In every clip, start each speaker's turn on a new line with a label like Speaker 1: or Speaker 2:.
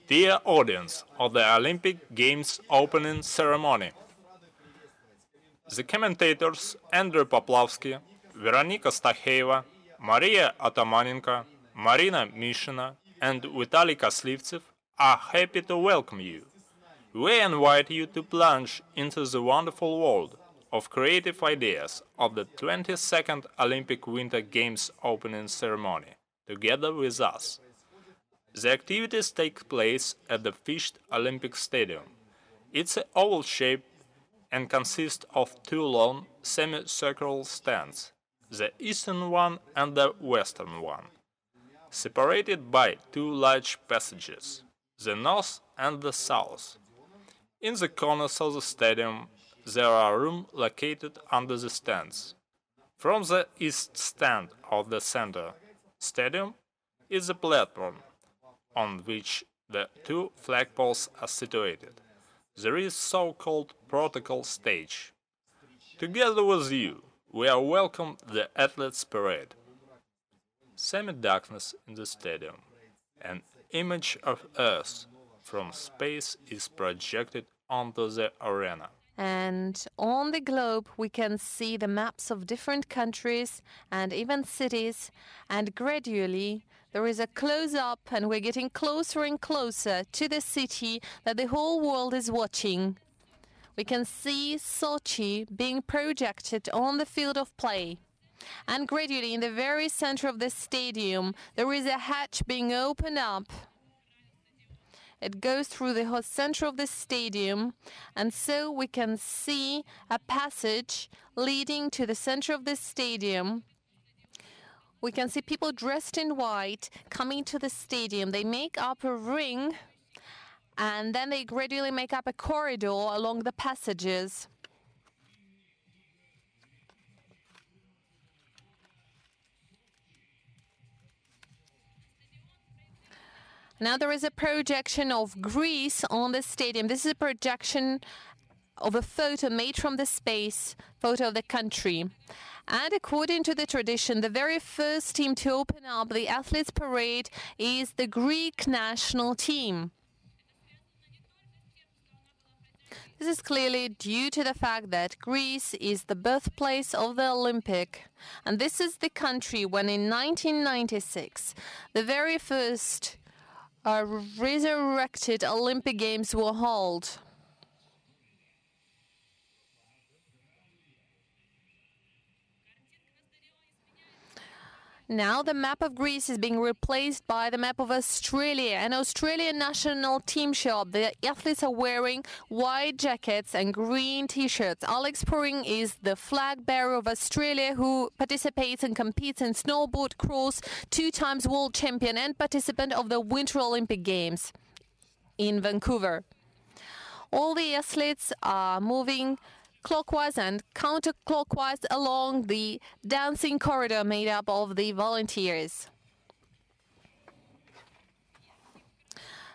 Speaker 1: Dear audience of the Olympic Games opening ceremony, the commentators Andrey Poplavskiy, Veronica Stakheeva, Mariya Atomanenko, Marina Mishina, and Vitaly Kaslivtsev are happy to welcome you. We invite you to plunge into the wonderful world of creative ideas of the 22nd Olympic Winter Games opening ceremony, together with us. The activities take place at the Fisht Olympic Stadium. It's oval-shaped and consists of two long semicircular stands, the eastern one and the western one, separated by two large passages, the north and the south. In the corners of the stadium there are rooms located under the stands. From the east stand of the center stadium is a platform on which the two flagpoles are situated. There is so-called protocol stage. Together with you, we are welcome the athletes' parade. Semi-darkness in the stadium. An image of Earth from space is projected onto the arena.
Speaker 2: And on the globe we can see the maps of different countries and even cities, and gradually there is a close-up and we're getting closer and closer to the city that the whole world is watching. We can see Sochi being projected on the field of play. And gradually in the very center of the stadium there is a hatch being opened up. It goes through the whole center of the stadium, and so we can see a passage leading to the center of the stadium. We can see people dressed in white coming to the stadium. They make up a ring, and then they gradually make up a corridor along the passages. Now there is a projection of Greece on the stadium. This is a projection of a photo made from the space, photo of the country. And according to the tradition, the very first team to open up the athletes' parade is the Greek national team. This is clearly due to the fact that Greece is the birthplace of the Olympic. And this is the country when in 1996, the very first resurrected Olympic Games were held. Now the map of Greece is being replaced by the map of Australia, an Australian national team shirt. The athletes are wearing white jackets and green t-shirts. Alex Poring is the flag bearer of Australia who participates and competes in snowboard cross, 2 times world champion and participant of the Winter Olympic Games in Vancouver. All the athletes are moving clockwise and counterclockwise along the dancing corridor made up of the volunteers.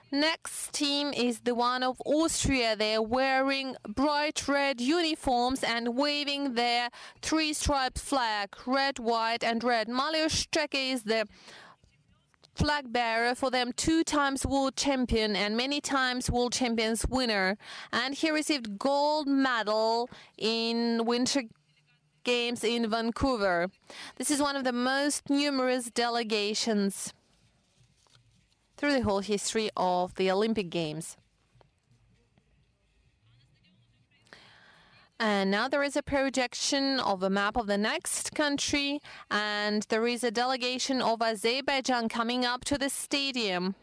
Speaker 2: Next team is the one of Austria. They are wearing bright red uniforms and waving their 3-striped flag, red, white and red. Mariusz Streke is the flag bearer for them, 2 times world champion and many times world champions winner, and he received gold medal in Winter Games in Vancouver. This is one of the most numerous delegations through the whole history of the Olympic Games. And now there is a projection of a map of the next country, and there is a delegation of Azerbaijan coming up to the stadium.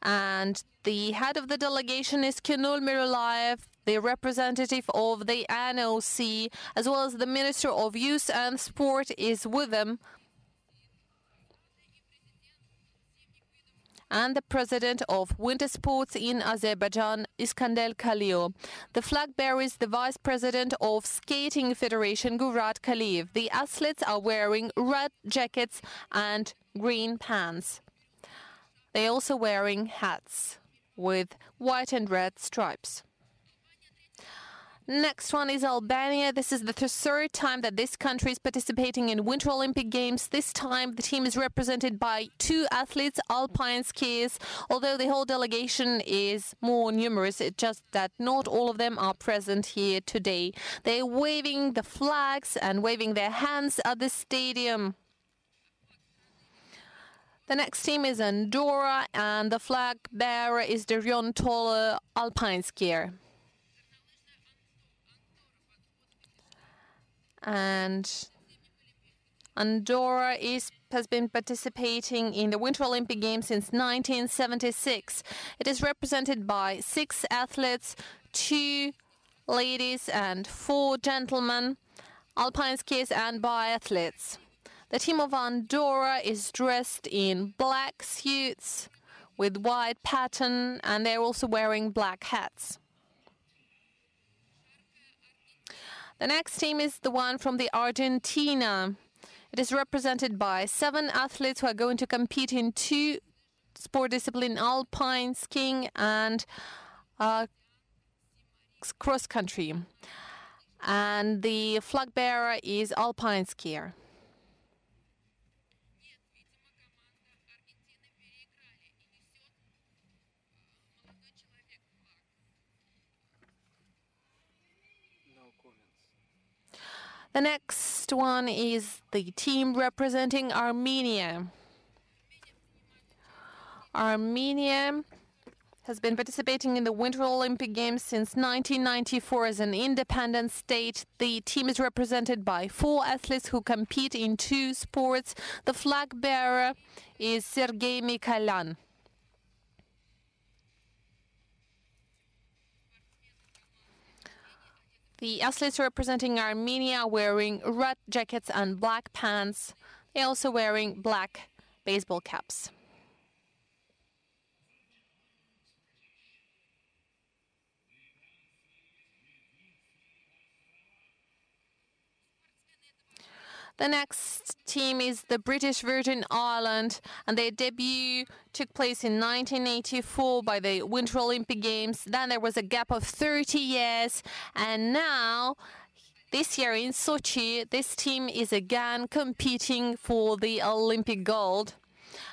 Speaker 2: And the head of the delegation is Kenul Miralayev, the representative of the NOC, as well as the Minister of Youth and Sport is with them. And the president of winter sports in Azerbaijan, Iskandar Kalio. The flag bearer is the vice president of Skating Federation, Gurat Kaliyev. The athletes are wearing red jackets and green pants. They are also wearing hats with white and red stripes. Next one is Albania. This is the third time that this country is participating in Winter Olympic Games. This time the team is represented by 2 athletes, alpine skiers, although the whole delegation is more numerous. It's just that not all of them are present here today. They're waving the flags and waving their hands at the stadium. The next team is Andorra, and the flag bearer is the Rion Tolle alpine skier. And Andorra has been participating in the Winter Olympic Games since 1976. It is represented by 6 athletes, 2 ladies and 4 gentlemen, alpine skiers and biathletes. The team of Andorra is dressed in black suits with white pattern, and they're also wearing black hats. The next team is the one from the Argentina. It is represented by 7 athletes who are going to compete in 2 sport disciplines, alpine skiing and cross country. And the flag bearer is alpine skier. The next one is the team representing Armenia. Armenia has been participating in the Winter Olympic Games since 1994 as an independent state. The team is represented by 4 athletes who compete in 2 sports. The flag bearer is Sergei Mikhailyan. The athletes representing Armenia are wearing red jackets and black pants. They're also wearing black baseball caps. The next team is the British Virgin Islands, and their debut took place in 1984 by the Winter Olympic Games. Then there was a gap of 30 years, and now, this year in Sochi, this team is again competing for the Olympic gold.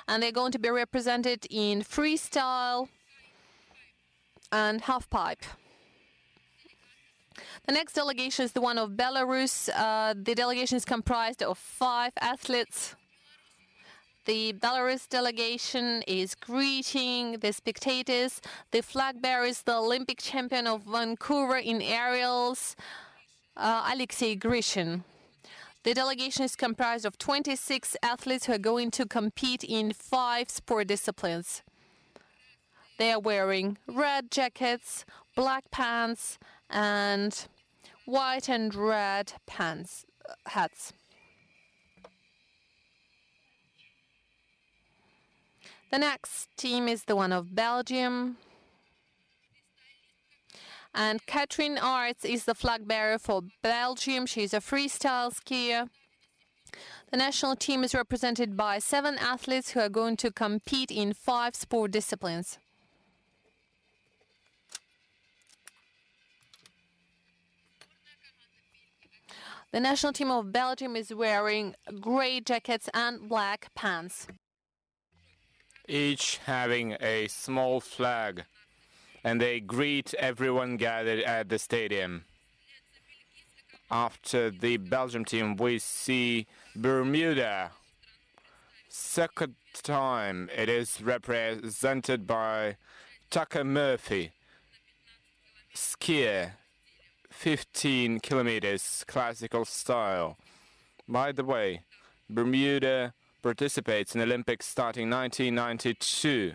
Speaker 2: And they're going to be represented in freestyle and halfpipe. The next delegation is the one of Belarus. The delegation is comprised of 5 athletes. The Belarus delegation is greeting the spectators. The flag bearer is the Olympic champion of Vancouver in aerials, Alexei Grishin. The delegation is comprised of 26 athletes who are going to compete in 5 sport disciplines. They are wearing red jackets, black pants, and white and red hats. The next team is the one of Belgium. And Catherine Arts is the flag bearer for Belgium. She's a freestyle skier. The national team is represented by 7 athletes who are going to compete in 5 sport disciplines. The national team of Belgium is wearing grey jackets and black pants.
Speaker 1: Each having a small flag, and they greet everyone gathered at the stadium. After the Belgium team, we see Bermuda. Second time it is represented by Tucker Murphy, skier, 15 kilometers, classical style. By the way, Bermuda participates in Olympics starting 1992.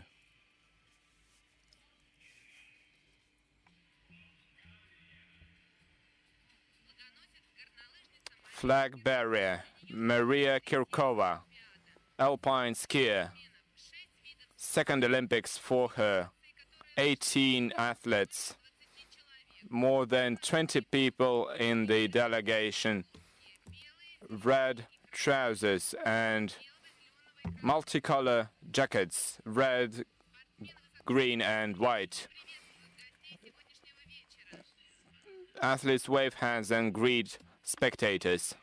Speaker 1: Flag bearer, Mariya Kirkova, alpine skier. Second Olympics for her. 18 athletes. More than 20 people in the delegation. Red trousers and multicolor jackets, red, green and white.
Speaker 3: Athletes wave hands and greet spectators.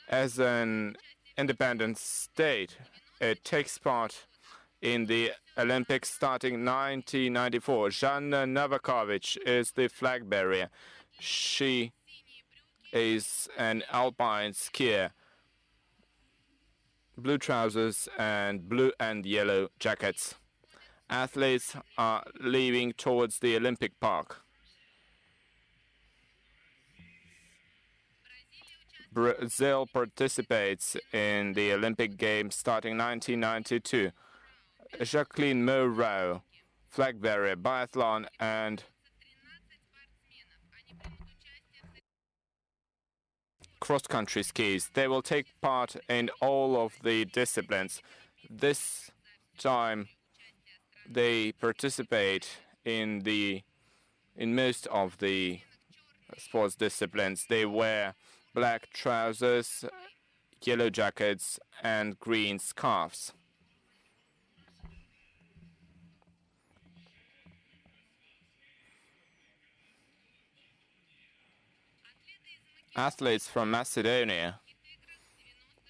Speaker 3: As an independent state, it takes part in the Olympics starting 1994. Zhanna Novakovic is the flag bearer. She is an alpine skier. Blue trousers and blue and yellow jackets. Athletes are leaving towards the Olympic Park. Brazil participates in the Olympic Games starting 1992. Jacqueline Moreau, flag bearer, biathlon, and cross-country skis. They will take part in all of the disciplines. This time, they participate in most of the sports disciplines. They wear black trousers, yellow jackets, and green scarves. Athletes from Macedonia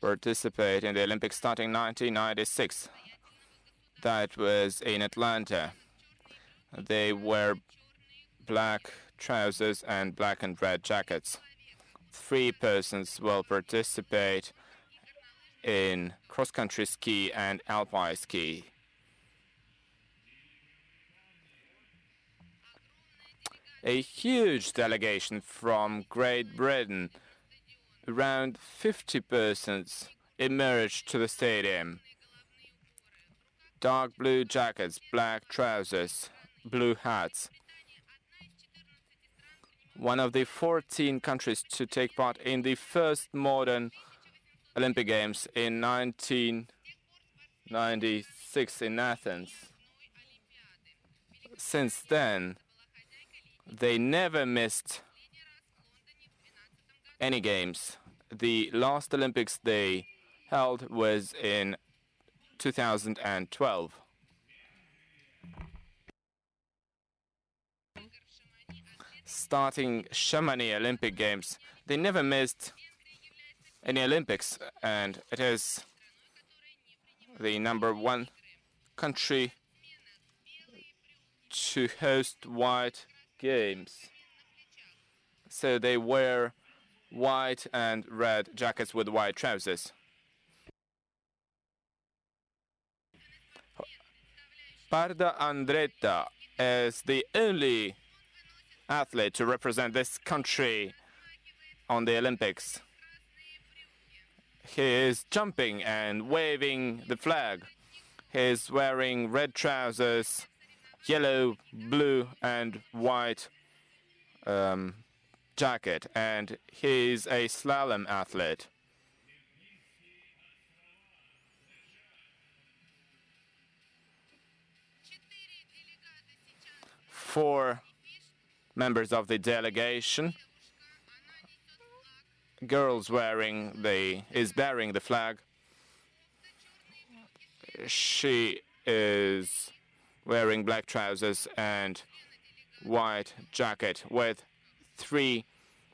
Speaker 3: participate in the Olympics starting 1996. That was in Atlanta. They wear black trousers and black and red jackets. 3 persons will participate in cross-country ski and alpine ski. A huge delegation from Great Britain, around 50 persons, emerged to the stadium. Dark blue jackets, black trousers, blue hats. One of the 14 countries to take part in the first modern Olympic Games in 1996 in Athens. Since then, they never missed any games. The last Olympics they held was in 2012. Starting Chamonix Olympic Games, they never missed any Olympics, and it is the #1 country to host white games. So they wear white and red jackets with white trousers. Parda Andretta is the only athlete to represent this country on the Olympics. He is jumping and waving the flag. He is wearing red trousers, yellow, blue, and white jacket, and he is a slalom athlete. Four members of the delegation. Girls bearing the flag. She is wearing black trousers and white jacket, with 3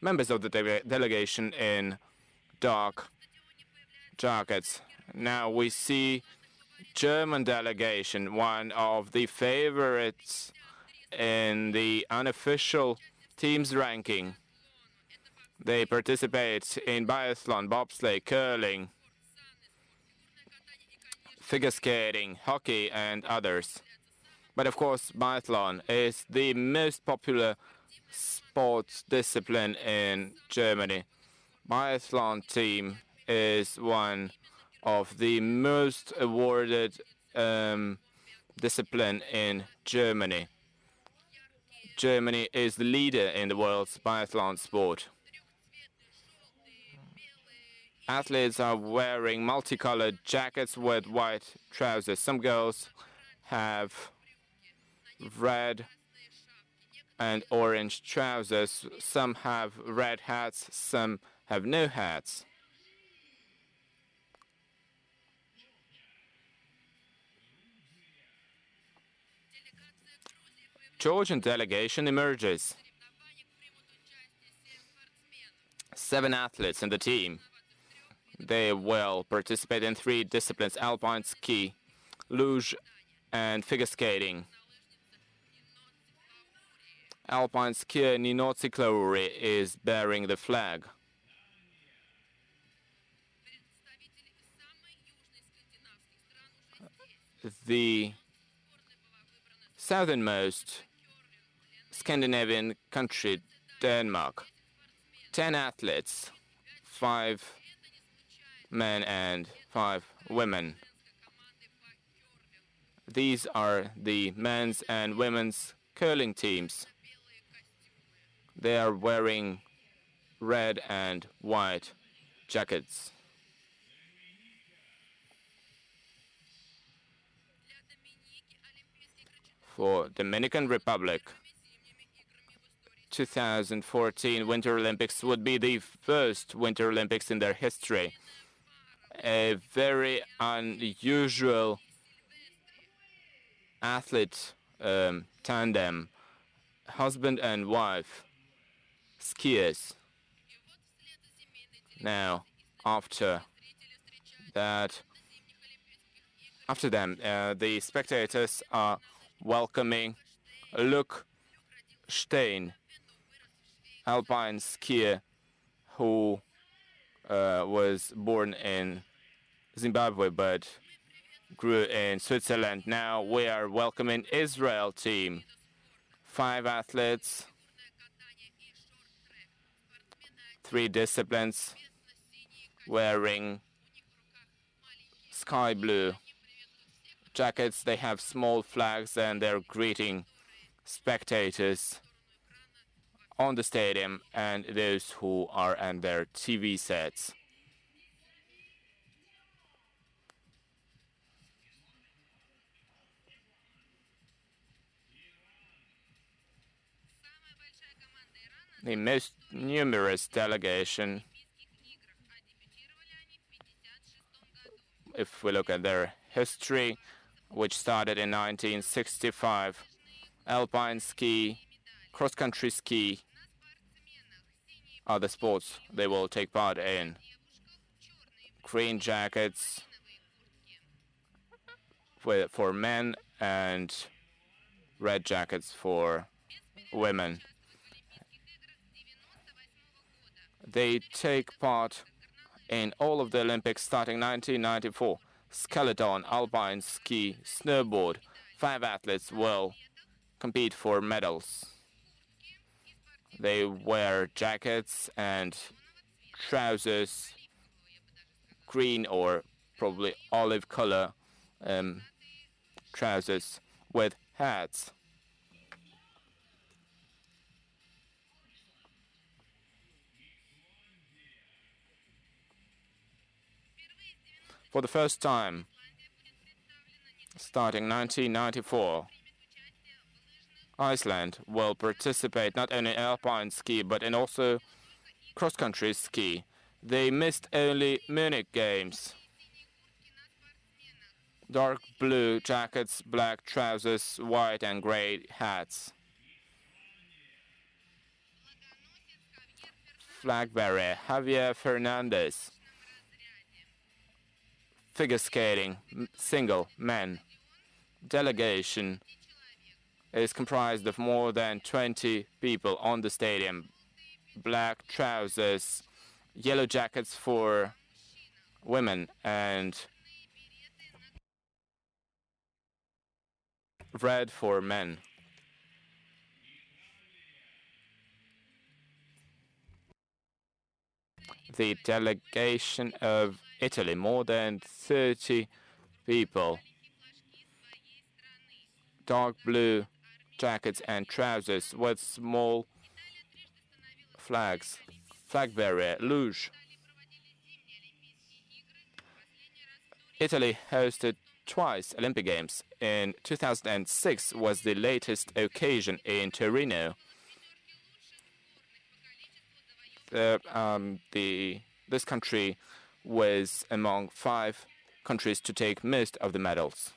Speaker 3: members of the delegation in dark jackets. Now we see German delegation, one of the favorites in the unofficial teams ranking. They participate in biathlon, bobsleigh, curling, figure skating, hockey, and others. But of course, biathlon is the most popular sports discipline in Germany. Biathlon team is one of the most awarded discipline in Germany. Germany is the leader in the world's biathlon sport. Athletes are wearing multicolored jackets with white trousers. Some girls have red and orange trousers. Some have red hats, some have no hats. Georgian delegation emerges. 7 athletes in the team. They will participate in 3 disciplines: alpine ski, luge, and figure skating. Alpine skier Nino Tsiklauri is bearing the flag. The southernmost Scandinavian country, Denmark. 10 athletes, 5 men and 5 women. These are the men's and women's curling teams. They are wearing red and white jackets. For Dominican Republic, 2014 Winter Olympics would be the first Winter Olympics in their history. A very unusual athlete tandem, husband and wife skiers. Now, after them, the spectators are welcoming Luke Stein, alpine skier who was born in Zimbabwe but grew in Switzerland. Now we are welcoming Israel team. 5 athletes, 3 disciplines, wearing sky blue jackets. They have small flags and they're greeting spectators on the stadium and those who are on their TV sets. The most numerous delegation, if we look at their history, which started in 1965, alpine ski, cross-country ski are the sports they will take part in. Green jackets for men and red jackets for women. They take part in all of the Olympics starting 1994. Skeleton, alpine ski, snowboard. 5 athletes will compete for medals. They wear jackets and trousers, green or probably olive color trousers with hats. For the first time, starting 1994, Iceland will participate not only in alpine ski but in also cross-country ski. They missed only Munich Games. Dark blue jackets, black trousers, white and gray hats. Flag bearer Javier Fernandez. Figure skating, single, men. Delegation is comprised of more than 20 people on the stadium. Black trousers, yellow jackets for women and red for men. The delegation of Italy, more than 30 people. Dark blue jackets and trousers with small flags. Flag bearer, luge. Italy hosted twice Olympic Games. In 2006 was the latest occasion in Torino. This country was among 5 countries to take most of the medals.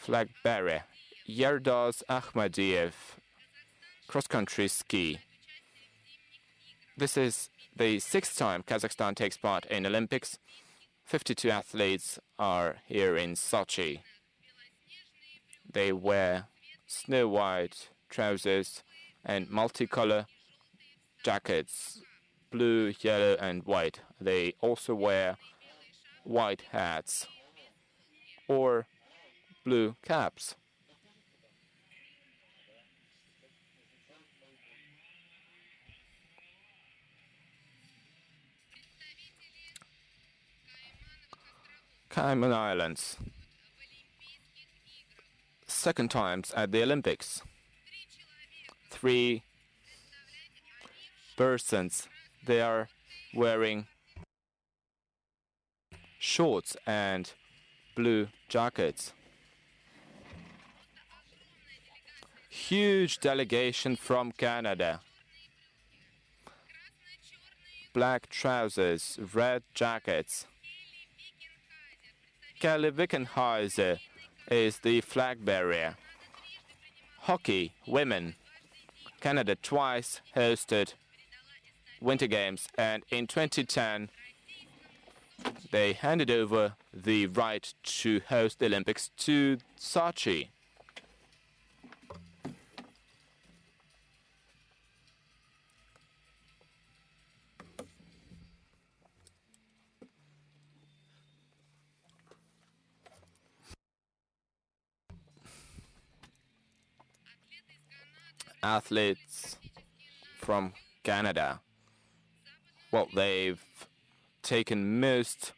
Speaker 3: flag bearer, Yerdoz Akhmadiev, cross-country ski. This is the 6th time Kazakhstan takes part in Olympics. 52 athletes are here in Sochi. They wear snow-white trousers and multicolor jackets, blue, yellow, and white. They also wear white hats or blue caps. Cayman Islands. 2nd times at the Olympics. 3 persons. They are wearing shorts and blue jackets. Huge delegation from Canada. Black trousers, red jackets. Kaslivtsev is the flag bearer. Hockey, women. Canada twice hosted Winter Games, and in 2010 they handed over the right to host the Olympics to Sochi. Athletes from Canada, well, they've taken most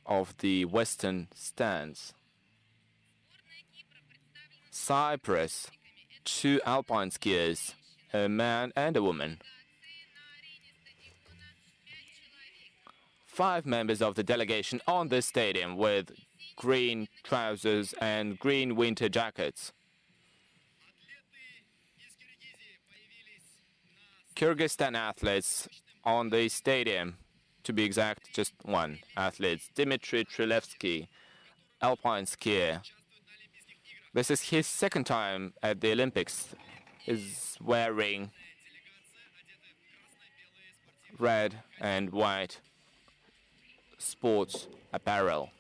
Speaker 3: of the Western stands. Cyprus, 2 alpine skiers, a man and a woman. 5 members of the delegation on this stadium with green trousers and green winter jackets. Kyrgyzstan athletes on the stadium, to be exact, just 1 athlete, Dmitry Trilevsky, alpine skier. This is his 2nd time at the Olympics. Is wearing red and white sports apparel.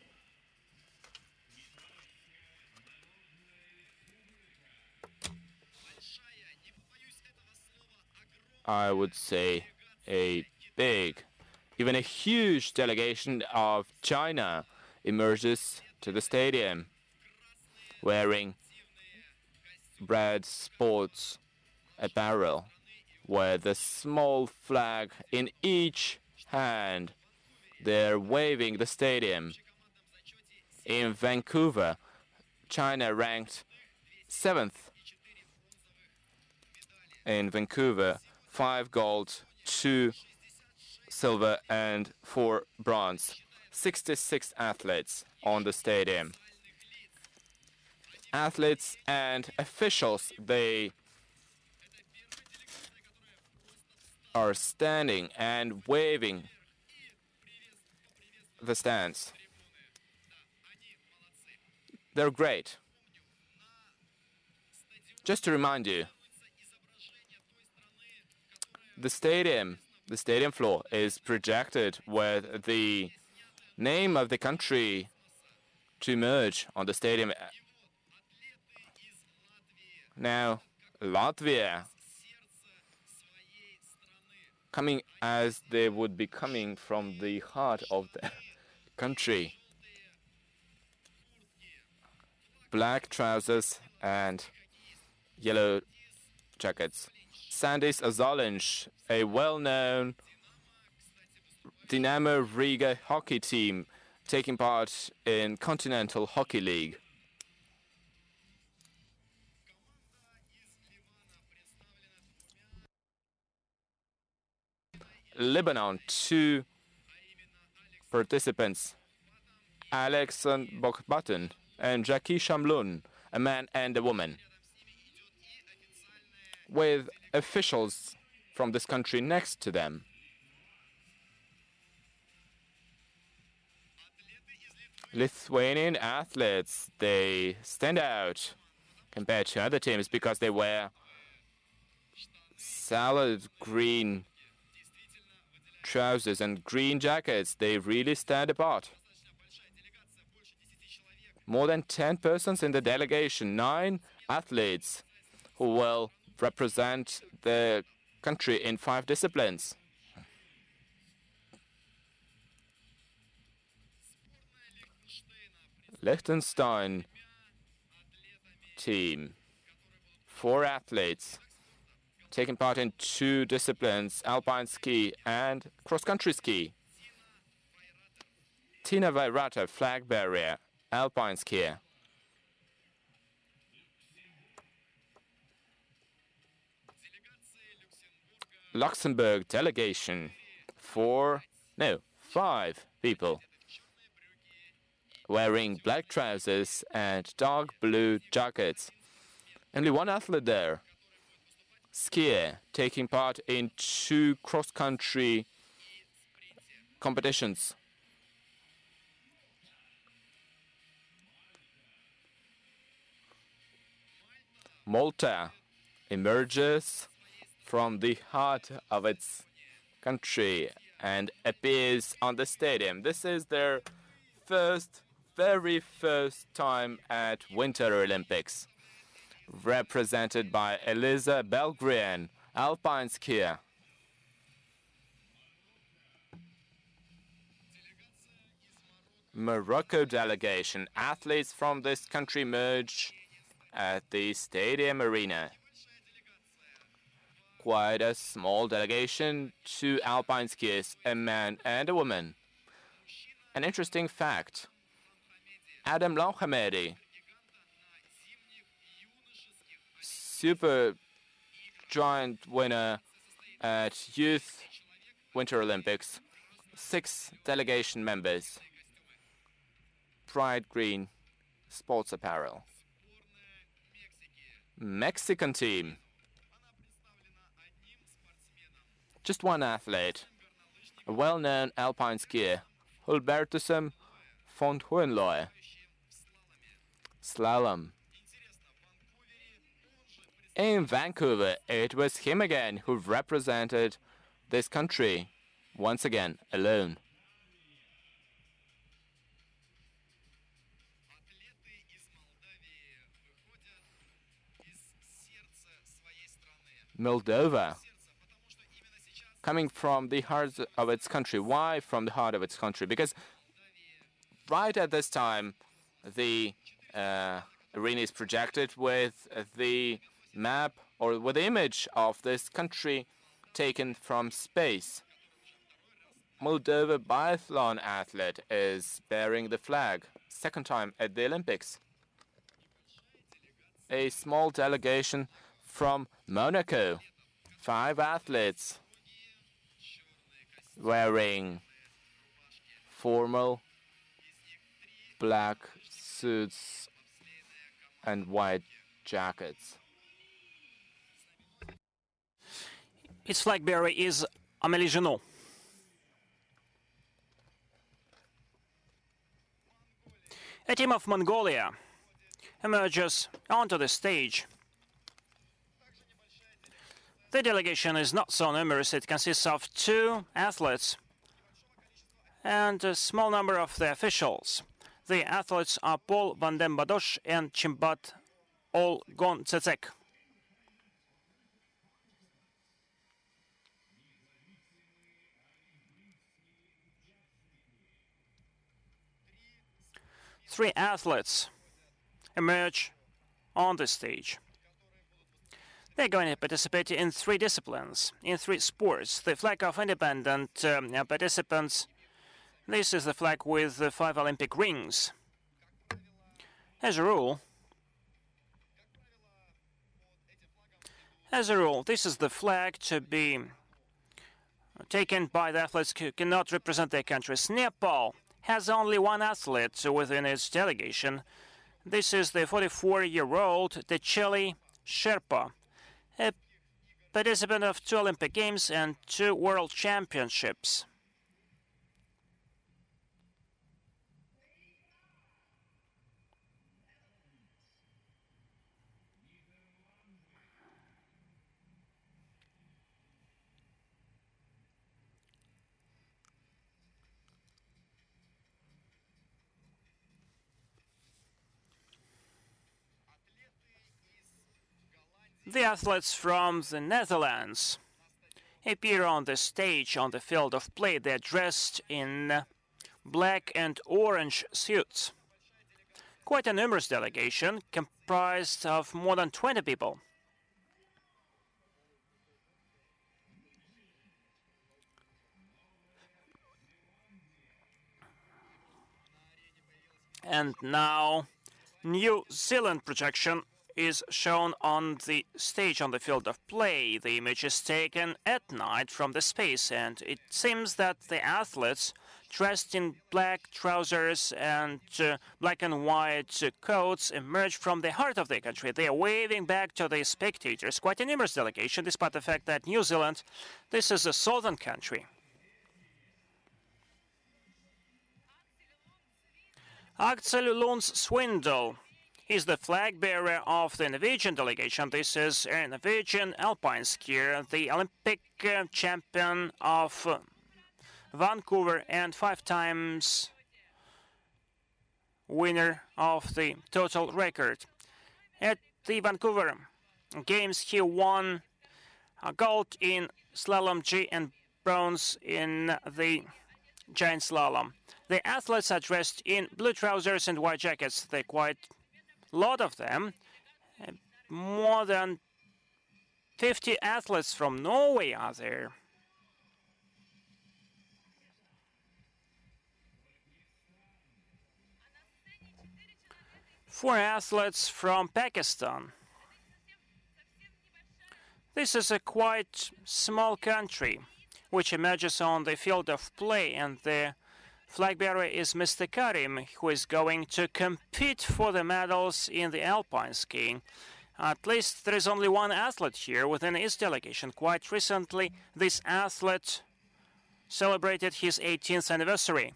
Speaker 3: I would say a big, even a huge delegation of China emerges to the stadium wearing red sports apparel with a small flag in each hand. They're waving the stadium. In Vancouver, China ranked 7th. In Vancouver, 5 gold, 2 silver, and 4 bronze. 66 athletes on the stadium. Athletes and officials, they are standing and waving the stands. They're great. Just to remind you, the stadium floor is projected with the name of the country to emerge on the stadium. Now, Latvia, coming as they would be coming from the heart of the country. Black trousers and yellow jackets. Sandis Azalinch, a well-known Dynamo Riga hockey team taking part in Continental Hockey League. Lebanon, 2 participants, Alexan Bokbatun and Jackie Shamlun, a man and a woman, with officials from this country next to them. Lithuanian athletes, they stand out compared to other teams because they wear salad green trousers and green jackets. They really stand apart. More than 10 persons in the delegation, 9 athletes who will represent the country in 5 disciplines. Liechtenstein team, 4 athletes taking part in 2 disciplines, alpine ski and cross-country ski. Tina Vairata, flag bearer, alpine skier. Luxembourg delegation, 5 people wearing black trousers and dark blue jackets. Only 1 athlete there, skier, taking part in 2 cross-country competitions. Malta emerges from the heart of its country and appears on the stadium. This is their very first time at Winter Olympics, represented by Eliza Belgrian, alpine skier. Morocco delegation, athletes from this country merge at the stadium arena. Quite a small delegation, 2 alpine skiers, a man and a woman. An interesting fact, Adam Lauhamedi, super giant winner at Youth Winter Olympics, 6 delegation members, bright green sports apparel. Mexican team, just 1 athlete, a well-known alpine skier, Hulbertusem von Hohenlohe. Slalom. In Vancouver, it was him again who represented this country, once again, alone. Moldova, coming from the heart of its country. Why from the heart of its country? Because right at this time, the arena is projected with the map or with the image of this country taken from space. Moldova biathlon athlete is bearing the flag, 2nd time at the Olympics. A small delegation from Monaco, 5 athletes wearing formal black suits and white jackets.
Speaker 4: Its flag bearer is Amélie Genot. A team of Mongolia emerges onto the stage. The delegation is not so numerous. It consists of 2 athletes and a small number of the officials. The athletes are Paul Van den Badosh and Chimbat Olgontsetsek. Three athletes emerge on the stage. They're going to participate in 3 disciplines, in 3 sports. The flag of independent participants. This is the flag with the 5 Olympic rings. As a rule, this is the flag to be taken by the athletes who cannot represent their countries. Nepal has only 1 athlete within its delegation. This is the 44-year-old Techeli Sherpa, a participant of 2 Olympic Games and 2 World Championships. The athletes from the Netherlands appear on the stage on the field of play. They're dressed in black and orange suits. Quite a numerous delegation, comprised of more than 20 people. And now, New Zealand projection is shown on the stage on the field of play. The image is taken at night from the space, and it seems that the athletes dressed in black trousers and black and white coats emerge from the heart of the country. They are waving back to the spectators. Quite a numerous delegation, despite the fact that New Zealand, this is a southern country. Axel Swindle is the flag bearer of the Norwegian delegation. This is a Norwegian alpine skier, the Olympic champion of Vancouver and 5 times winner of the total record. At the Vancouver Games, he won gold in slalom G and bronze in the giant slalom. The athletes are dressed in blue trousers and white jackets. There are quite a lot of them. More than 50 athletes from Norway are there. Four athletes from Pakistan. This is a quite small country which emerges on the field of play, and the flag bearer is Mr. Karim, who is going to compete for the medals in the alpine skiing. At least there is only one athlete here within his delegation. Quite recently, this athlete celebrated his 18th anniversary.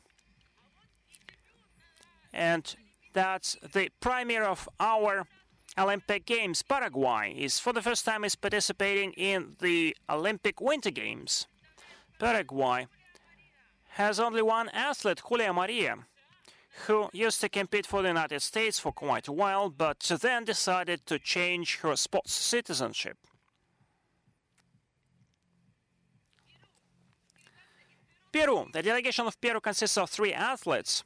Speaker 4: And that's the premier of our Olympic Games. Paraguay is for the first time is participating in the Olympic Winter Games. Paraguay has only one athlete, Mariya, who used to compete for the United States for quite a while, but then decided to change her sports citizenship. Peru. The delegation of Peru consists of 3 athletes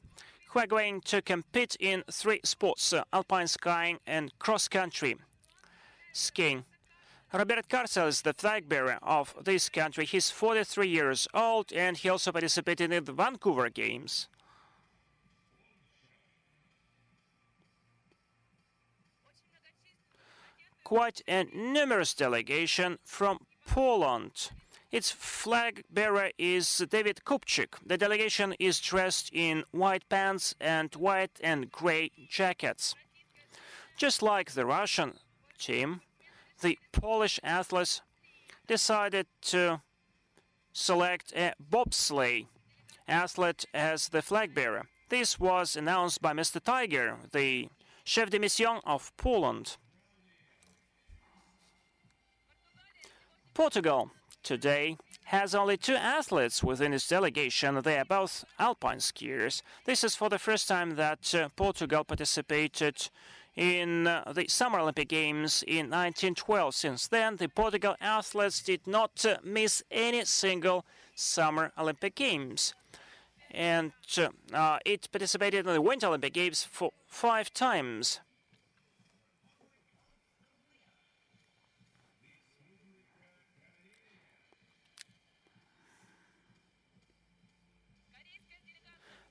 Speaker 4: who are going to compete in 3 sports, alpine skiing and cross-country skiing. Robert Carcel is the flag bearer of this country. He's 43 years old, and he also participated in the Vancouver Games. Quite a numerous delegation from Poland. Its flag bearer is David Kupchik. The delegation is dressed in white pants and white and grey jackets. Just like the Russian team, the Polish athletes decided to select a bobsleigh athlete as the flag bearer. This was announced by Mr. Tiger, the chef de mission of Poland. Portugal today has only 2 athletes within its delegation. They are both alpine skiers. This is for the first time that Portugal participated in the Summer Olympic Games in 1912. Since then, the Portugal athletes did not miss any single Summer Olympic Games. And it participated in the Winter Olympic Games for 5 times.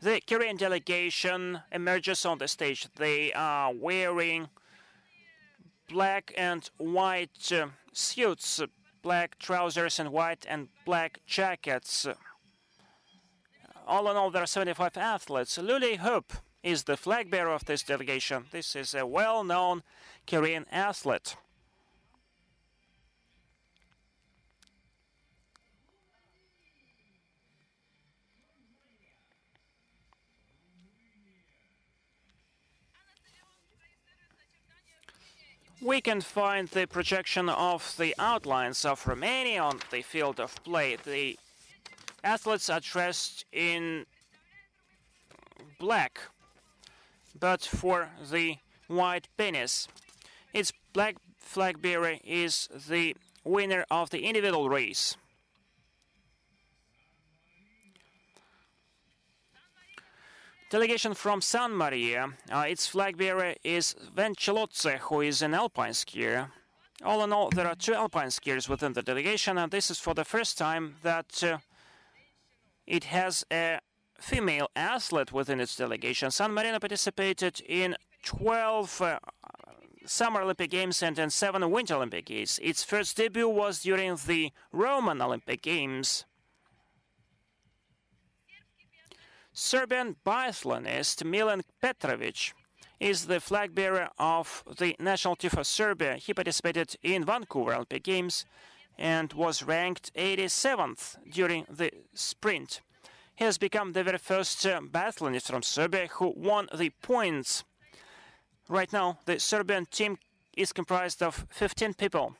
Speaker 4: The Korean delegation emerges on the stage. They are wearing black and white suits, black trousers and white and black jackets. All in all, there are 75 athletes. Luli Hoop is the flag bearer of this delegation. This is a well-known Korean athlete. We can find the projection of the outlines of Romania on the field of play. The athletes are dressed in black, but for the white penis. It's black flag bearer is the winner of the individual race. Delegation from San Mariya, its flag bearer is Venchelotse, who is an alpine skier. All in all, there are 2 alpine skiers within the delegation, and this is for the first time that it has a female athlete within its delegation. San Marino participated in 12 Summer Olympic Games and in 7 Winter Olympic Games. Its first debut was during the Roman Olympic Games. Serbian biathlonist Milan Petrovic is the flag bearer of the national team for Serbia. He participated in Vancouver Olympic Games and was ranked 87th during the sprint. He has become the very first biathlonist from Serbia who won the points. Right now, the Serbian team is comprised of 15 people.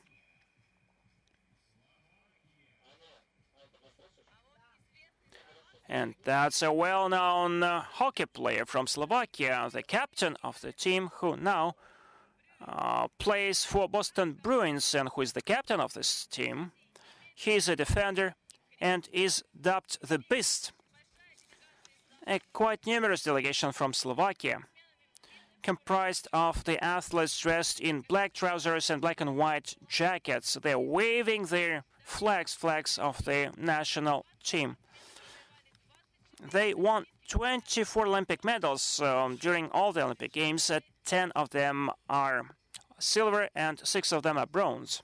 Speaker 4: And that's a well-known hockey player from Slovakia, the captain of the team, who now plays for Boston Bruins and who is the captain of this team. He is a defender and is dubbed the Beast. A quite numerous delegation from Slovakia, comprised of the athletes dressed in black trousers and black and white jackets. They're waving their flags of the national team. They won 24 Olympic medals during all the Olympic Games. 10 of them are silver and 6 of them are bronze.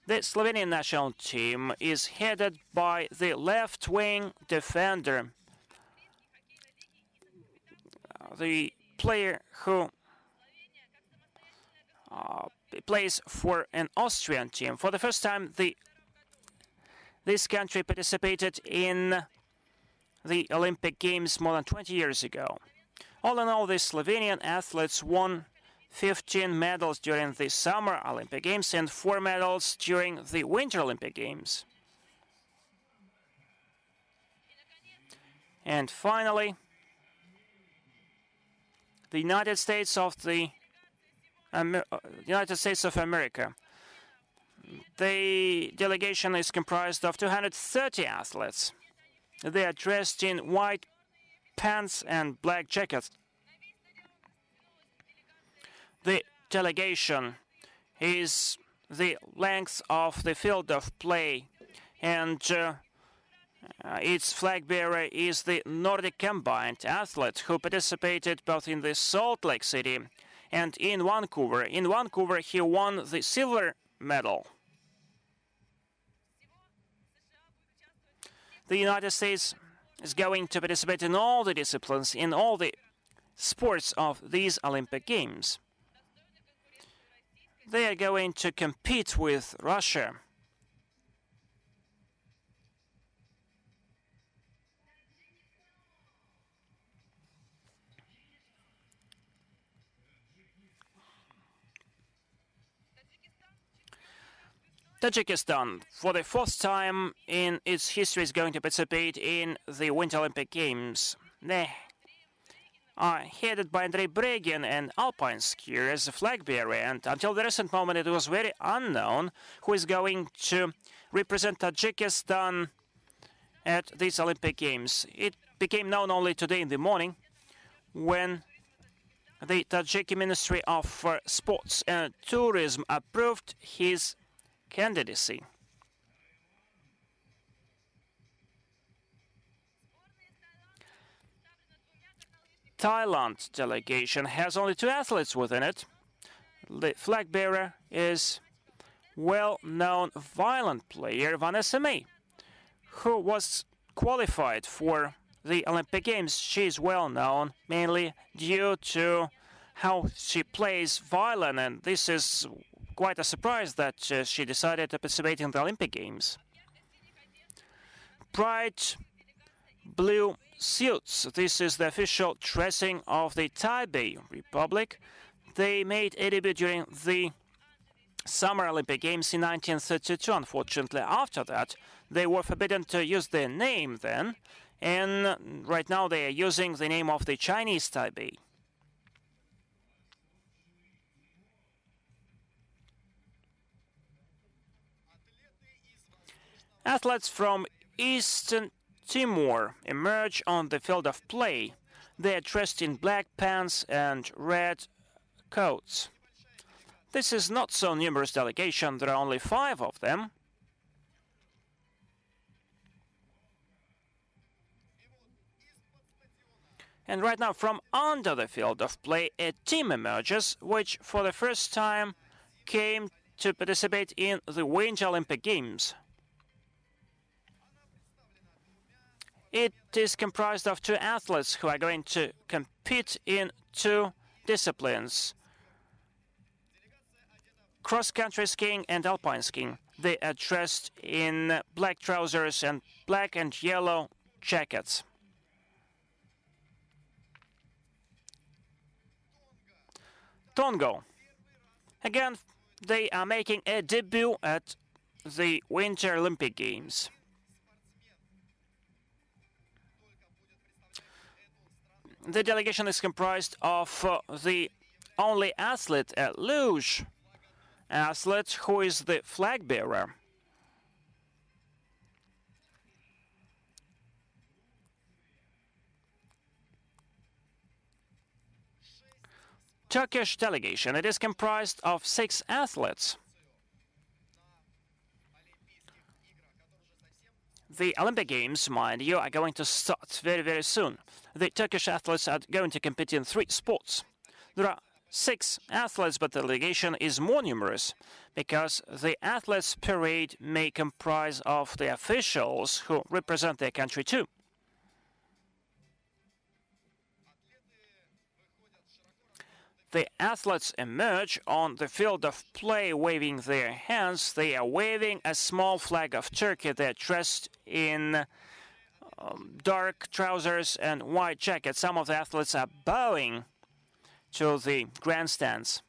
Speaker 4: The Slovenian national team is headed by the left-wing defender, the player who plays for an Austrian team. For the first time, this country participated in the Olympic Games more than 20 years ago. All in all, the Slovenian athletes won 15 medals during the Summer Olympic Games and 4 medals during the Winter Olympic Games. And finally, the United States of America. The delegation is comprised of 230 athletes. They are dressed in white pants and black jackets. The delegation is the length of the field of play, and its flag bearer is the Nordic combined athlete who participated both in the Salt Lake City and in Vancouver. In Vancouver, he won the silver medal. The United States is going to participate in all the disciplines, in all the sports of these Olympic Games. They are going to compete with Russia. Tajikistan, for the 4th time in its history, is going to participate in the Winter Olympic Games. They are headed by Andrey, an alpine skier, as a flag bearer, and until the recent moment it was very unknown who is going to represent Tajikistan at these Olympic Games. It became known only today in the morning when the Tajik Ministry of Sports and Tourism approved his candidacy. Thailand delegation has only 2 athletes within it. The flag bearer is well-known violin player Vanessa May, who was qualified for the Olympic Games. She is well-known mainly due to how she plays violin, and this is quite a surprise that she decided to participate in the Olympic Games. Bright blue suits. This is the official dressing of the Taipei Republic. They made a debut during the Summer Olympic Games in 1932. Unfortunately, after that, they were forbidden to use their name then, and right now they are using the name of the Chinese Taipei. Athletes from Eastern Timor emerge on the field of play. They are dressed in black pants and red coats. This is not so numerous delegation, there are only 5 of them. And right now, from under the field of play, a team emerges, which for the first time came to participate in the Winter Olympic Games. It is comprised of 2 athletes who are going to compete in 2 disciplines: cross-country skiing and alpine skiing. They are dressed in black trousers and black and yellow jackets. Tonga. Again, they are making a debut at the Winter Olympic Games. The delegation is comprised of the only athlete, a luge athlete, who is the flag bearer. Turkish delegation. It is comprised of 6 athletes. The Olympic Games, mind you, are going to start very, very soon. The Turkish athletes are going to compete in 3 sports. There are 6 athletes, but the delegation is more numerous because the athletes' parade may comprise of the officials who represent their country too. The athletes emerge on the field of play waving their hands. They are waving a small flag of Turkey. They are dressed in dark trousers and white jackets. Some of the athletes are bowing to the grandstands.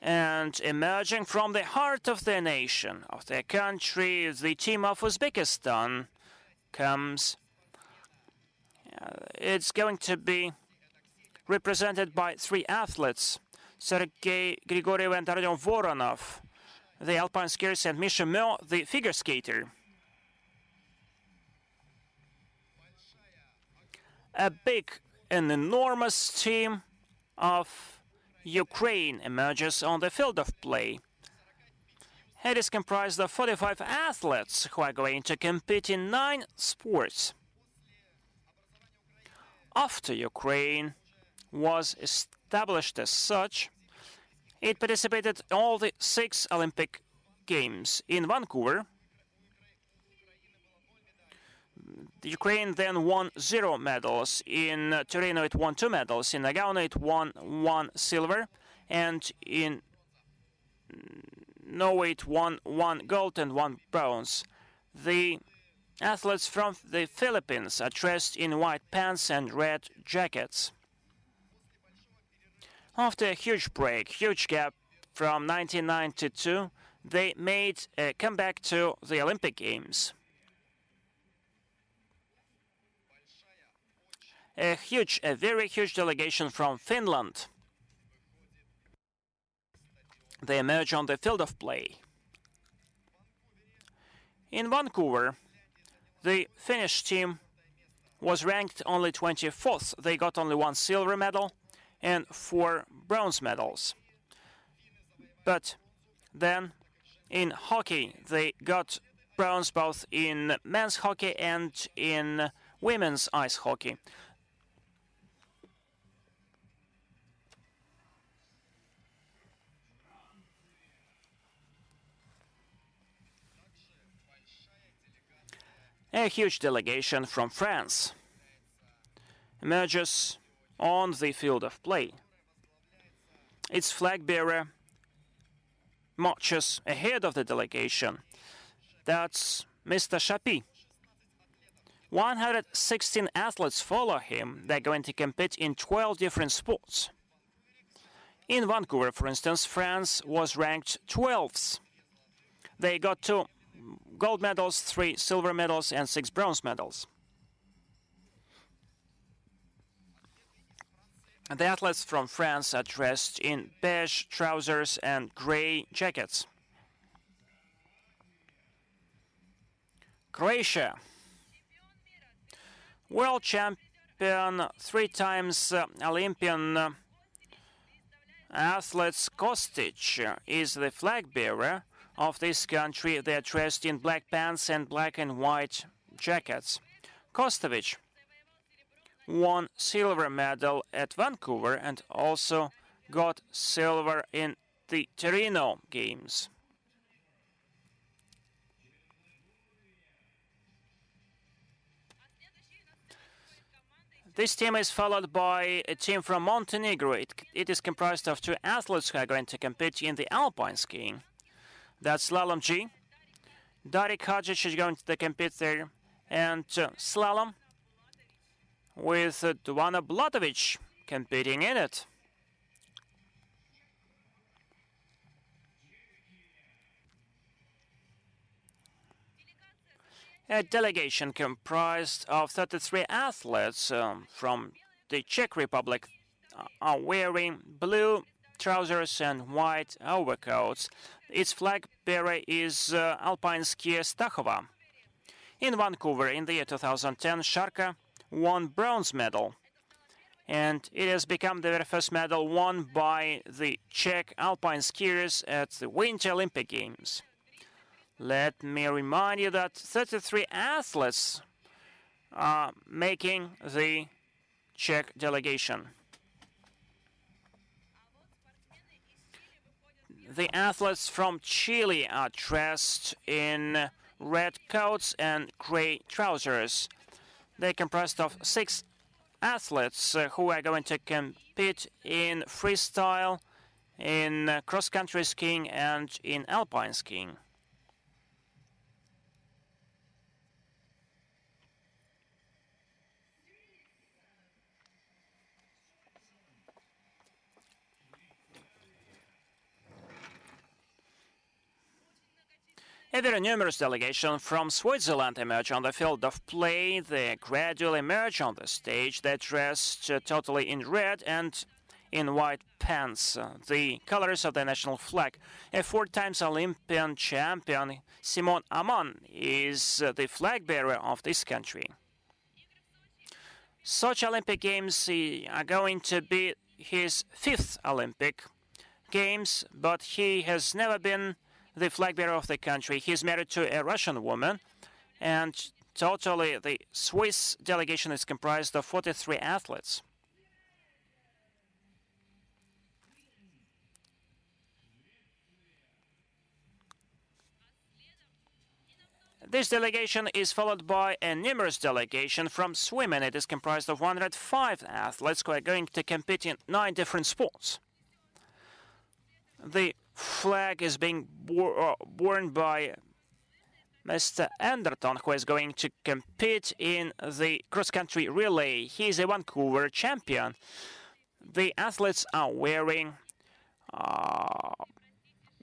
Speaker 4: And emerging from the heart of their nation, of their country, the team of Uzbekistan comes. It's going to be represented by 3 athletes: Sergei Grigoriev and Artyom Voronov, the alpine skiers, and Mishina, the figure skater. A big and enormous team of Ukraine emerges on the field of play. It is comprised of 45 athletes who are going to compete in 9 sports. After Ukraine was established as such, it participated in all the 6 Olympic Games. In Vancouver, Ukraine then won 0 medals. In Torino it won 2 medals. In Nagano it won 1 silver. And in Norway it won 1 gold and 1 bronze. The athletes from the Philippines are dressed in white pants and red jackets. After a huge break, huge gap from 1992, they made a comeback to the Olympic Games. A very huge delegation from Finland. They emerge on the field of play. In Vancouver, the Finnish team was ranked only 24th. They got only 1 silver medal and 4 bronze medals. But then in hockey, they got bronze both in men's hockey and in women's ice hockey. A huge delegation from France emerges on the field of play. Its flag bearer marches ahead of the delegation. That's Mr. Chapi. 116 athletes follow him. They're going to compete in 12 different sports. In Vancouver, for instance, France was ranked 12th. They got 2 gold medals, 3 silver medals, and 6 bronze medals. The athletes from France are dressed in beige trousers and gray jackets. Croatia. World champion, 3 times Olympian athlete Kostic is the flag bearer of this country. They are dressed in black pants and black and white jackets. Kostovic won silver medal at Vancouver and also got silver in the Torino Games. This team is followed by a team from Montenegro. It is comprised of 2 athletes who are going to compete in the alpine skiing. That's slalom G. Darik Hadžić is going to compete there. And slalom with Duana Blatovic competing in it. A delegation comprised of 33 athletes from the Czech Republic are wearing blue trousers and white overcoats. Its flag bearer is alpine skier Stakheeva. In Vancouver in the year 2010, Sharka won bronze medal, and it has become the very first medal won by the Czech alpine skiers at the Winter Olympic Games. Let me remind you that 33 athletes are making the Czech delegation. The athletes from Chile are dressed in red coats and gray trousers. They're comprised of 6 athletes who are going to compete in freestyle, in cross-country skiing, and in alpine skiing. A very numerous delegation from Switzerland emerge on the field of play. They gradually emerge on the stage. They're dressed totally in red and in white pants, the colors of the national flag. A 4 times Olympian champion, Simon Amon, is the flag bearer of this country. Sochi Olympic Games are going to be his 5th Olympic Games, but he has never been the flag bearer of the country. He's married to a Russian woman, and totally the Swiss delegation is comprised of 43 athletes. This delegation is followed by a numerous delegation from swimming. It is comprised of 105 athletes who are going to compete in 9 different sports. The flag is being worn by Mr. Anderton, who is going to compete in the cross-country relay. He is a Vancouver champion. The athletes are wearing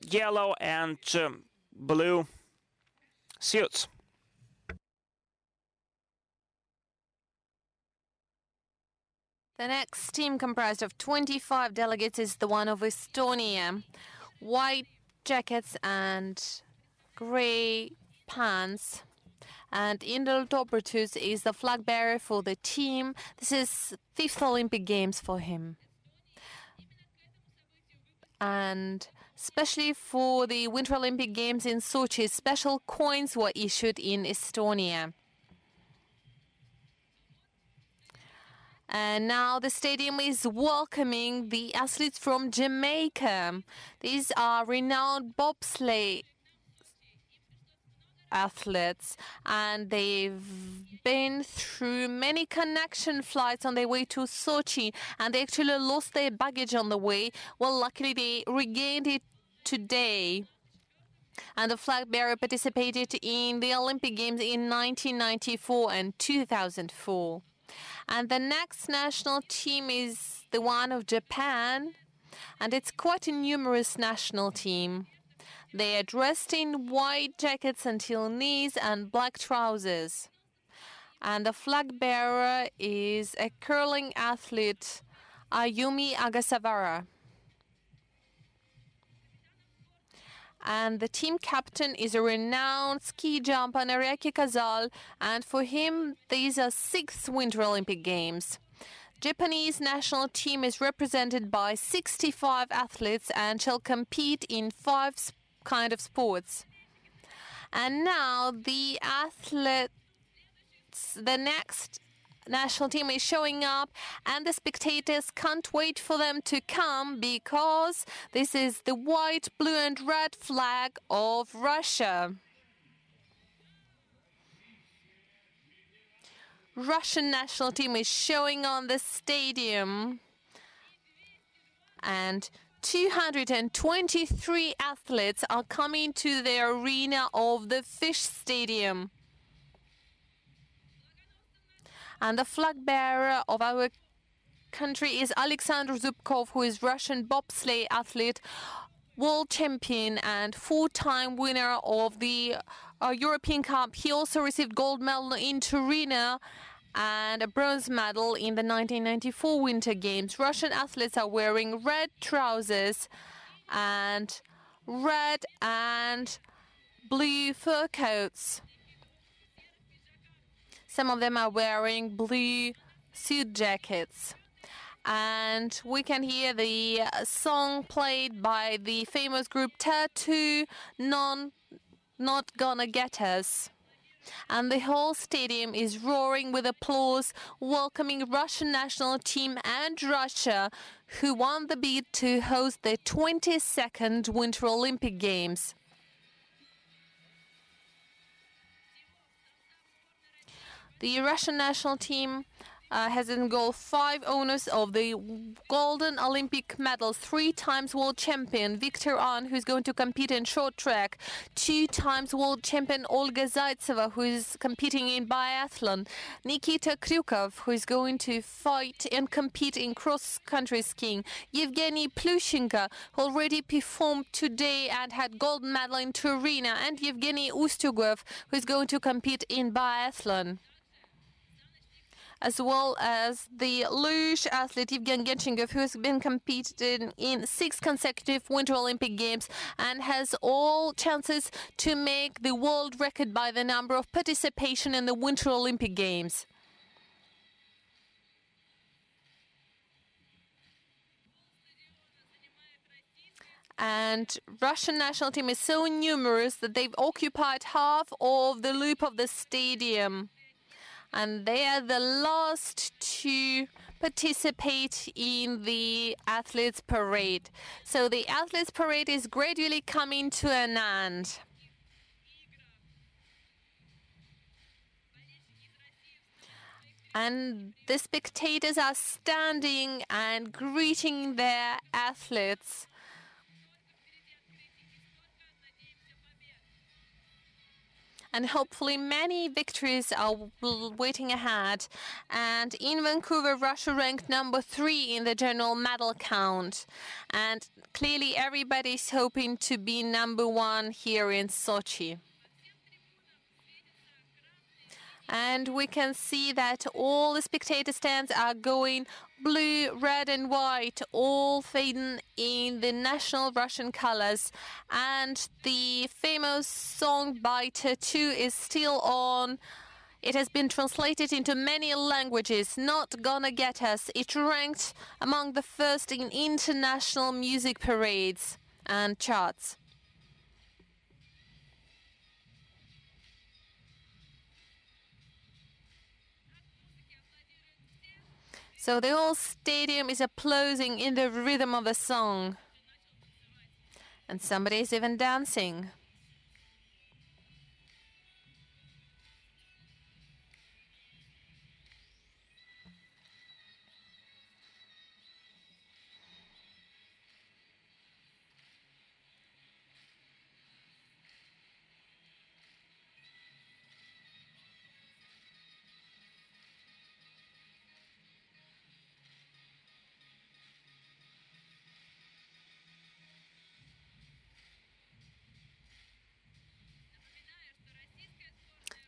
Speaker 4: yellow and blue suits.
Speaker 2: The next team, comprised of 25 delegates, is the one of Estonia. White jackets and grey pants. And Indrel Topertus is the flag bearer for the team. This is 5th Olympic Games for him. And especially for the Winter Olympic Games in Sochi, special coins were issued in Estonia. And now the stadium is welcoming the athletes from Jamaica. These are renowned bobsleigh athletes, and they've been through many connection flights on their way to Sochi, and they actually lost their baggage on the way. Well, luckily they regained it today. And the flag bearer participated in the Olympic Games in 1994 and 2004. And the next national team is the one of Japan. And it's quite a numerous national team. They are dressed in white jackets until knees and black trousers. And the flag bearer is a curling athlete, Ayumi Agasawara. And the team captain is a renowned ski jumper, Mariya, and for him, these are 6th Winter Olympic Games. Japanese national team is represented by 65 athletes and shall compete in 5 kind of sports. And now the next national team is showing up, and the spectators can't wait for them to come because this is the white, blue and red flag of Russia. Russian national team is showing on the stadium, and 223 athletes are coming to the arena of the Fisht Stadium. And the flag bearer of our country is Alexander Zubkov, who is Russian bobsleigh athlete, world champion and 4-time winner of the European Cup. He also received gold medal in Turin and a bronze medal in the 1994 Winter Games. Russian athletes are wearing red trousers and red and blue fur coats. Some of them are wearing blue suit jackets. And we can hear the song played by the famous group Tattoo, Not Gonna Get Us. And the whole stadium is roaring with applause, welcoming Russian national team and Russia, who won the bid to host the 22nd Winter Olympic Games. The Russian national team has in goal 5 owners of the golden Olympic medals: 3 times world champion Viktor An, who's going to compete in short track, 2 times world champion Olga Zaitseva, who is competing in biathlon, Nikita Kryukov, who is going to fight and compete in cross-country skiing, Yevgeny Plushenko, who already performed today and had gold medal in Turin, and Yevgeny Ustugov, who is going to compete in biathlon, as well as the luge athlete Evgeny Genchingov, who has been competing in 6 consecutive Winter Olympic Games and has all chances to make the world record by the number of participation in the Winter Olympic Games. And Russian national team is so numerous that they've occupied half of the loop of the stadium. And they are the last to participate in the athletes' parade. So the athletes' parade is gradually coming to an end. And the spectators are standing and greeting their athletes. And hopefully many victories are waiting ahead. And in Vancouver, Russia ranked number 3 in the general medal count. And clearly everybody's hoping to be number 1 here in Sochi. And we can see that all the spectator stands are going blue, red and white, all fading in the national Russian colors. And the famous song by Tattoo is still on. It has been translated into many languages. Not Gonna Get Us. It ranked among the first in international music parades and charts. So the whole stadium is applauding in the rhythm of the song. And somebody is even dancing.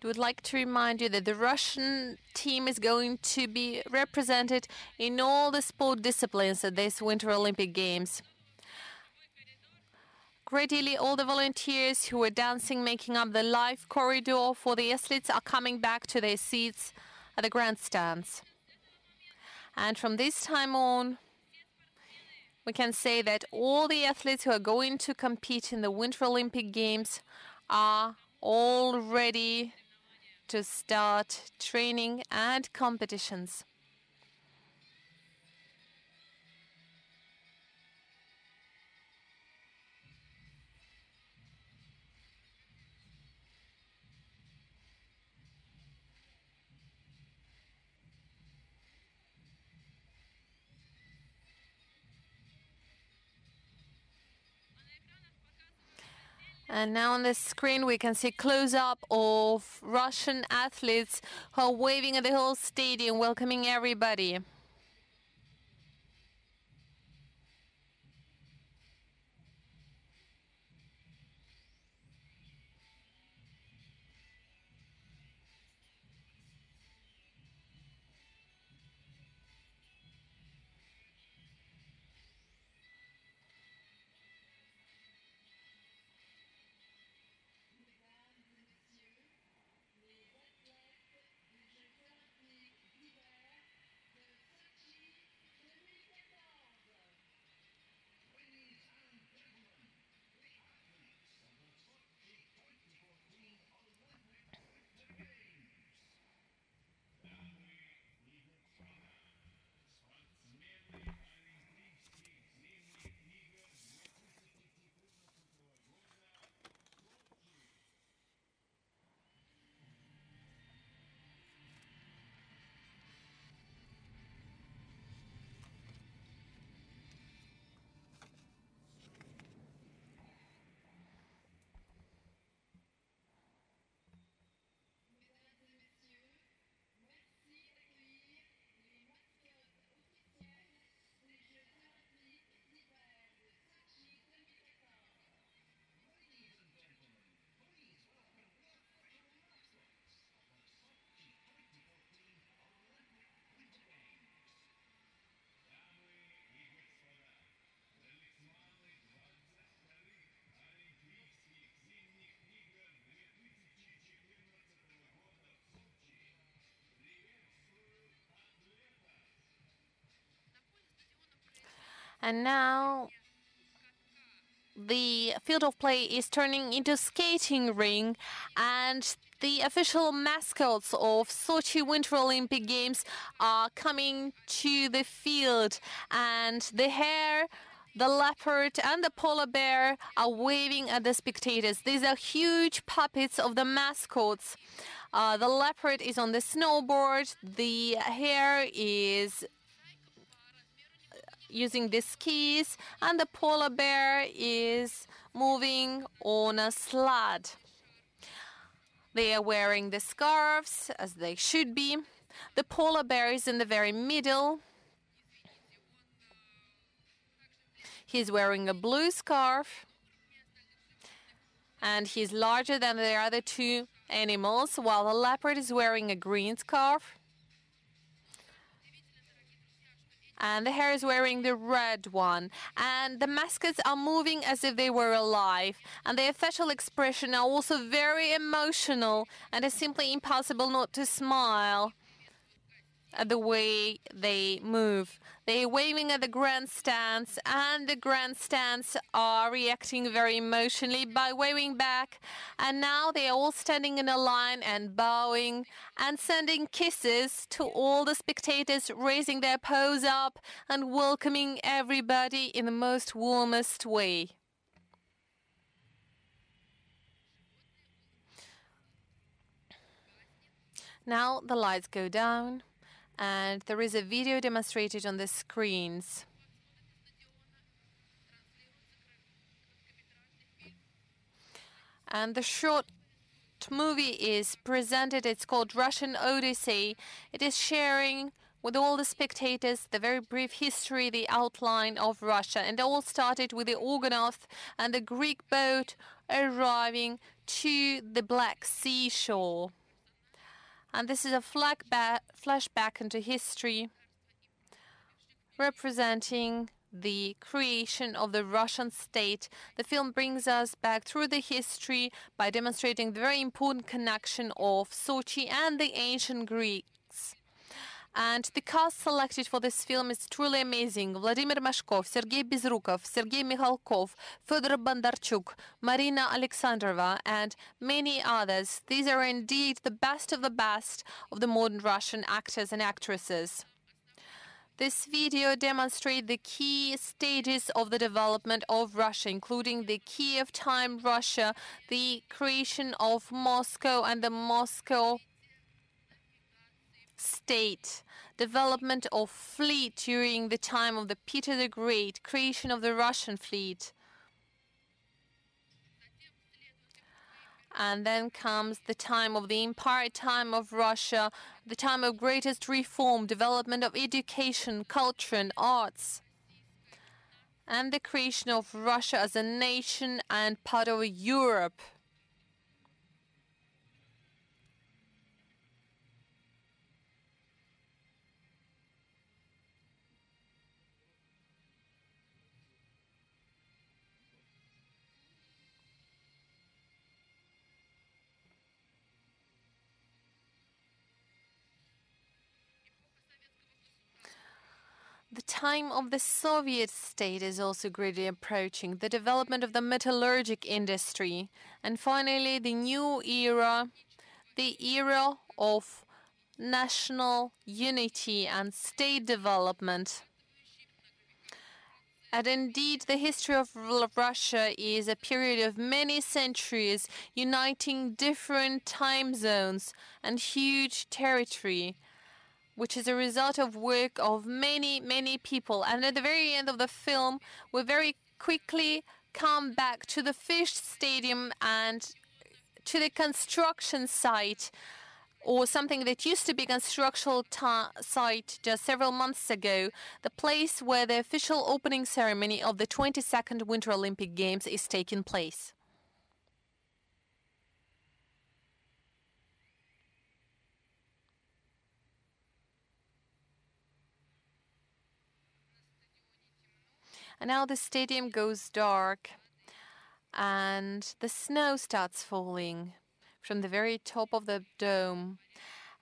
Speaker 2: I would like to remind you that the Russian team is going to be represented in all the sport disciplines at this Winter Olympic Games. Gradually, all the volunteers who were dancing, making up the live corridor for the athletes, are coming back to their seats at the grandstands. And from this time on, we can say that all the athletes who are going to compete in the Winter Olympic Games are all ready to start training and competitions. And now on the screen we can see close-up of Russian athletes who are waving at the whole stadium, welcoming everybody. And now the field of play is turning into skating ring, and the official mascots of Sochi Winter Olympic Games are coming to the field, and the hare, the leopard and the polar bear are waving at the spectators. These are huge puppets of the mascots. The leopard is on the snowboard, the hare is using the skis, and the polar bear is moving on a sled. They are wearing the scarves, as they should be. The polar bear is in the very middle. He's wearing a blue scarf, and he's larger than the other two animals, while the leopard is wearing a green scarf. And the hare is wearing the red one. And the mascots are moving as if they were alive. And their facial expression are also very emotional. And it's simply impossible not to smile at the way they move. They're waving at the grandstands, and the grandstands are reacting very emotionally by waving back. And now they are all standing in a line and bowing and sending kisses to all the spectators, raising their paws up and welcoming everybody in the most warmest way. Now the lights go down, and there is a video demonstrated on the screens. And the short movie is presented. It's called Russian Odyssey. It is sharing with all the spectators the very brief history, the outline of Russia. And it all started with the Argonaut and the Greek boat arriving to the Black Sea shore. And this is a flashback into history, representing the creation of the Russian state. The film brings us back through the history by demonstrating the very important connection of Sochi and the ancient Greeks. And the cast selected for this film is truly amazing. Vladimir Mashkov, Sergei Bezrukov, Sergei Mikhalkov, Fyodor Bondarchuk, Marina Alexandrova, and many others. These are indeed the best of the modern Russian actors and actresses. This video demonstrates the key stages of the development of Russia, including the Kiev time Russia, the creation of Moscow and the Moscow state, development of fleet during the time of the Peter the Great, creation of the Russian fleet. And then comes the time of the empire, time of Russia, the time of greatest reform, development of education, culture and arts, and the creation of Russia as a nation and part of Europe. The time of the Soviet state is also greatly approaching, the development of the metallurgic industry, and finally the new era, the era of national unity and state development. And indeed, the history of Russia is a period of many centuries, uniting different time zones and huge territory, which is a result of work of many, many people. And at the very end of the film, we very quickly come back to the Fisht Stadium and to the construction site, or something that used to be a construction site just several months ago, the place where the official opening ceremony of the 22nd Winter Olympic Games is taking place. And now the stadium goes dark and the snow starts falling from the very top of the dome.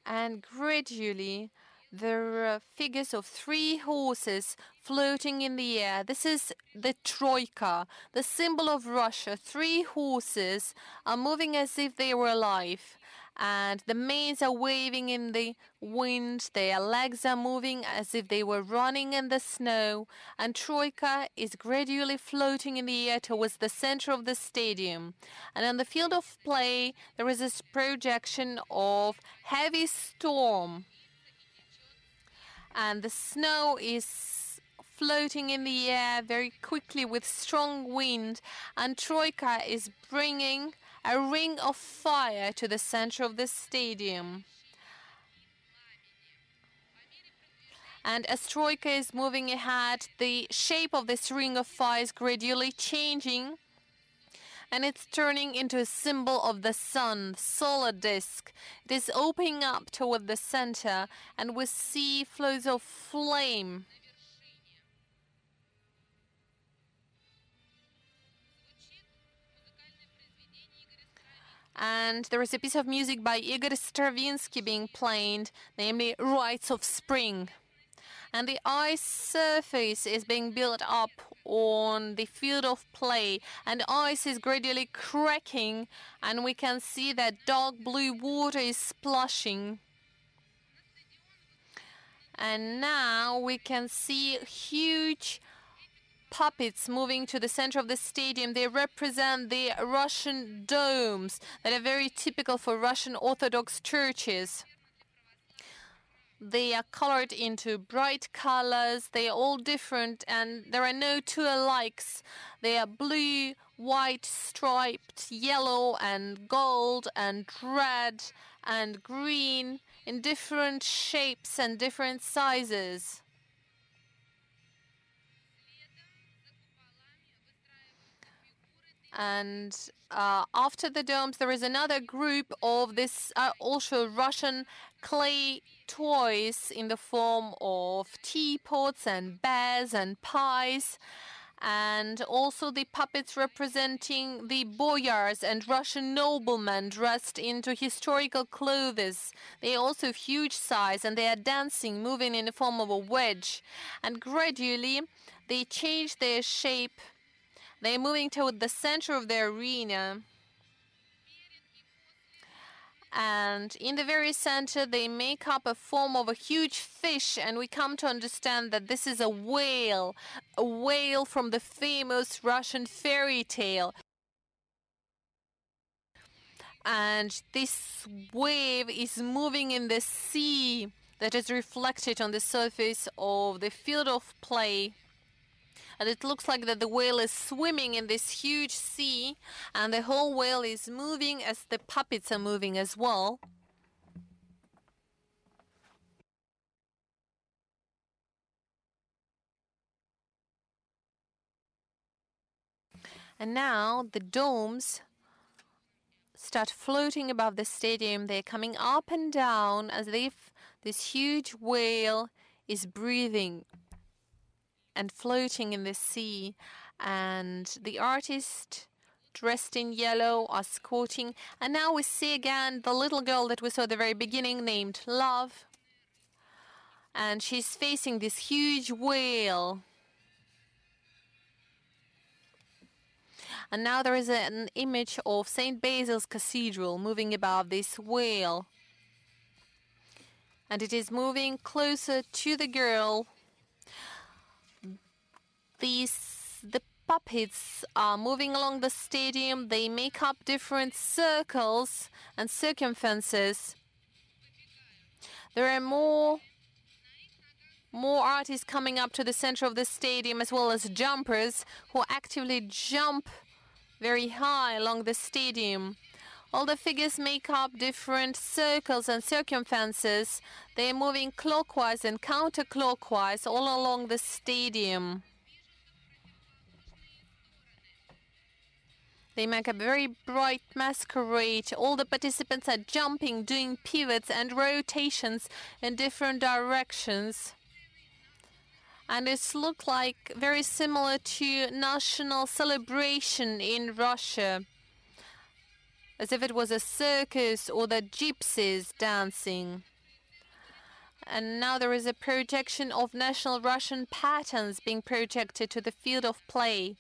Speaker 2: And gradually there are figures of 3 horses floating in the air. This is the troika, the symbol of Russia. 3 horses are moving as if they were alive. And the manes are waving in the wind, their legs are moving as if they were running in the snow, and Troika is gradually floating in the air towards the center of the stadium. And on the field of play, there is this projection of heavy storm, and the snow is floating in the air very quickly with strong wind, and Troika is bringing a ring of fire to the center of the stadium. And as Troika is moving ahead, the shape of this ring of fire is gradually changing, and it's turning into a symbol of the sun, solar disk. It is opening up toward the center, and we see flows of flame. And there is a piece of music by Igor Stravinsky being played, namely Rites of Spring. And the ice surface is being built up on the field of play, and ice is gradually cracking, and we can see that dark blue water is splashing. And now we can see huge puppets moving to the center of the stadium. They represent the Russian domes that are very typical for Russian Orthodox churches. They are colored into bright colors. They are all different, and there are no 2 alikes. They are blue, white, striped, yellow and gold and red and green in different shapes and different sizes. And after the domes, there is another group of this also Russian clay toys in the form of teapots and bears and pies, and also the puppets representing the boyars and Russian noblemen dressed into historical clothes. They are also of huge size, and they are dancing, moving in the form of a wedge. And gradually, they change their shape. They're moving toward the center of the arena. And in the very center, they make up a form of a huge fish, and we come to understand that this is a whale from the famous Russian fairy tale. And this wave is moving in the sea that is reflected on the surface of the field of play. And it looks like that the whale is swimming in this huge sea, and the whole whale is moving as the puppets are moving as well. And now the domes start floating above the stadium. They're coming up and down as if this huge whale is breathing and floating in the sea. And the artist dressed in yellow are squatting. And now we see again the little girl that we saw at the very beginning named Love. And she's facing this huge whale. And now there is an image of St. Basil's Cathedral moving above this whale. And it is moving closer to the girl. The puppets are moving along the stadium. They make up different circles and circumferences. There are more artists coming up to the center of the stadium, as well as jumpers who actively jump very high along the stadium. All the figures make up different circles and circumferences. They are moving clockwise and counterclockwise all along the stadium. They make a very bright masquerade. All the participants are jumping, doing pivots and rotations in different directions. And it looks like very similar to national celebration in Russia, as if it was a circus or the gypsies dancing. And now there is a projection of national Russian patterns being projected to the field of play,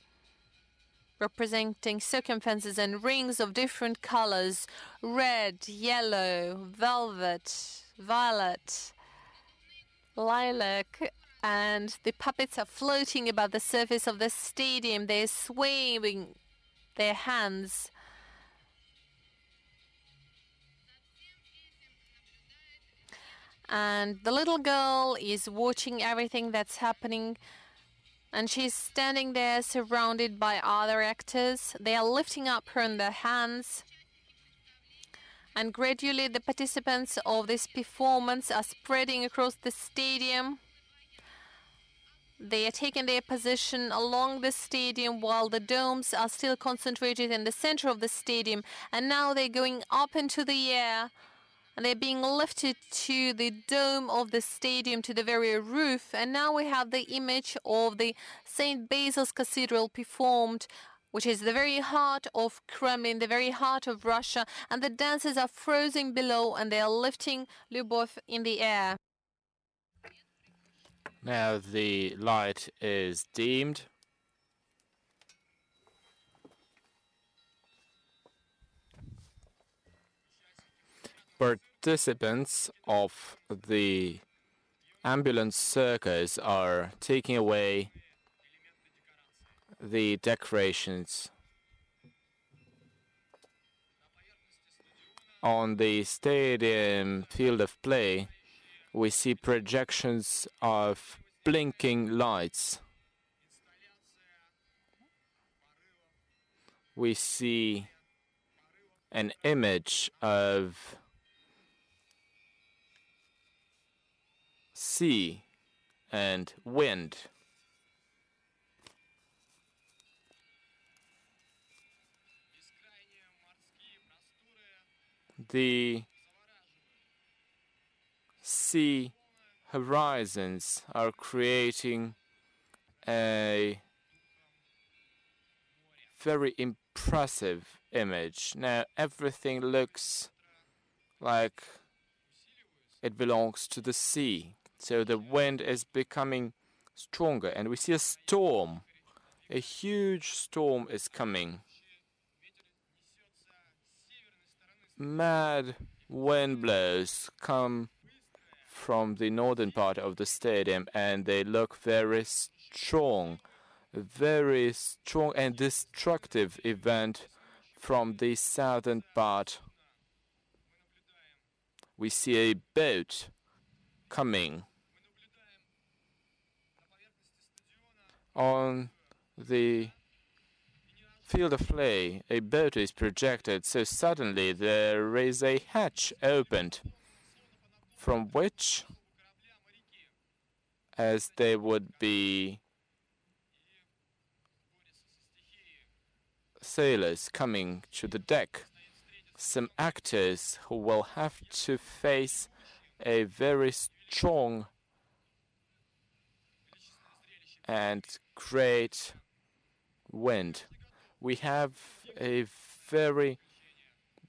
Speaker 2: representing circumferences and rings of different colors: red, yellow, velvet, violet, lilac. And the puppets are floating above the surface of the stadium. They're swaying their hands. And the little girl is watching everything that's happening. And she's standing there surrounded by other actors. They are lifting up her in their hands. And gradually the participants of this performance are spreading across the stadium. They are taking their position along the stadium while the domes are still concentrated in the center of the stadium. And now they're going up into the air, and they're being lifted to the dome of the stadium, to the very roof. And now we have the image of the St. Basil's Cathedral performed, which is the very heart of Kremlin, the very heart of Russia. And the dancers are frozen below, and they are lifting Lyubov in the air.
Speaker 3: Now the light is dimmed. Participants of the ambulance circus are taking away the decorations. On the stadium field of play, we see projections of blinking lights. We see an image of sea and wind. The sea horizons are creating a very impressive image. Now everything looks like it belongs to the sea. So the wind is becoming stronger, and we see a storm. A huge storm is coming. Mad wind blows come from the northern part of the stadium, and they look very strong and destructive event from the southern part. We see a boat coming. On the field of play, a boat is projected, so suddenly there is a hatch opened, from which, as they would be sailors coming to the deck, some actors who will have to face a very strong and great wind. We have a very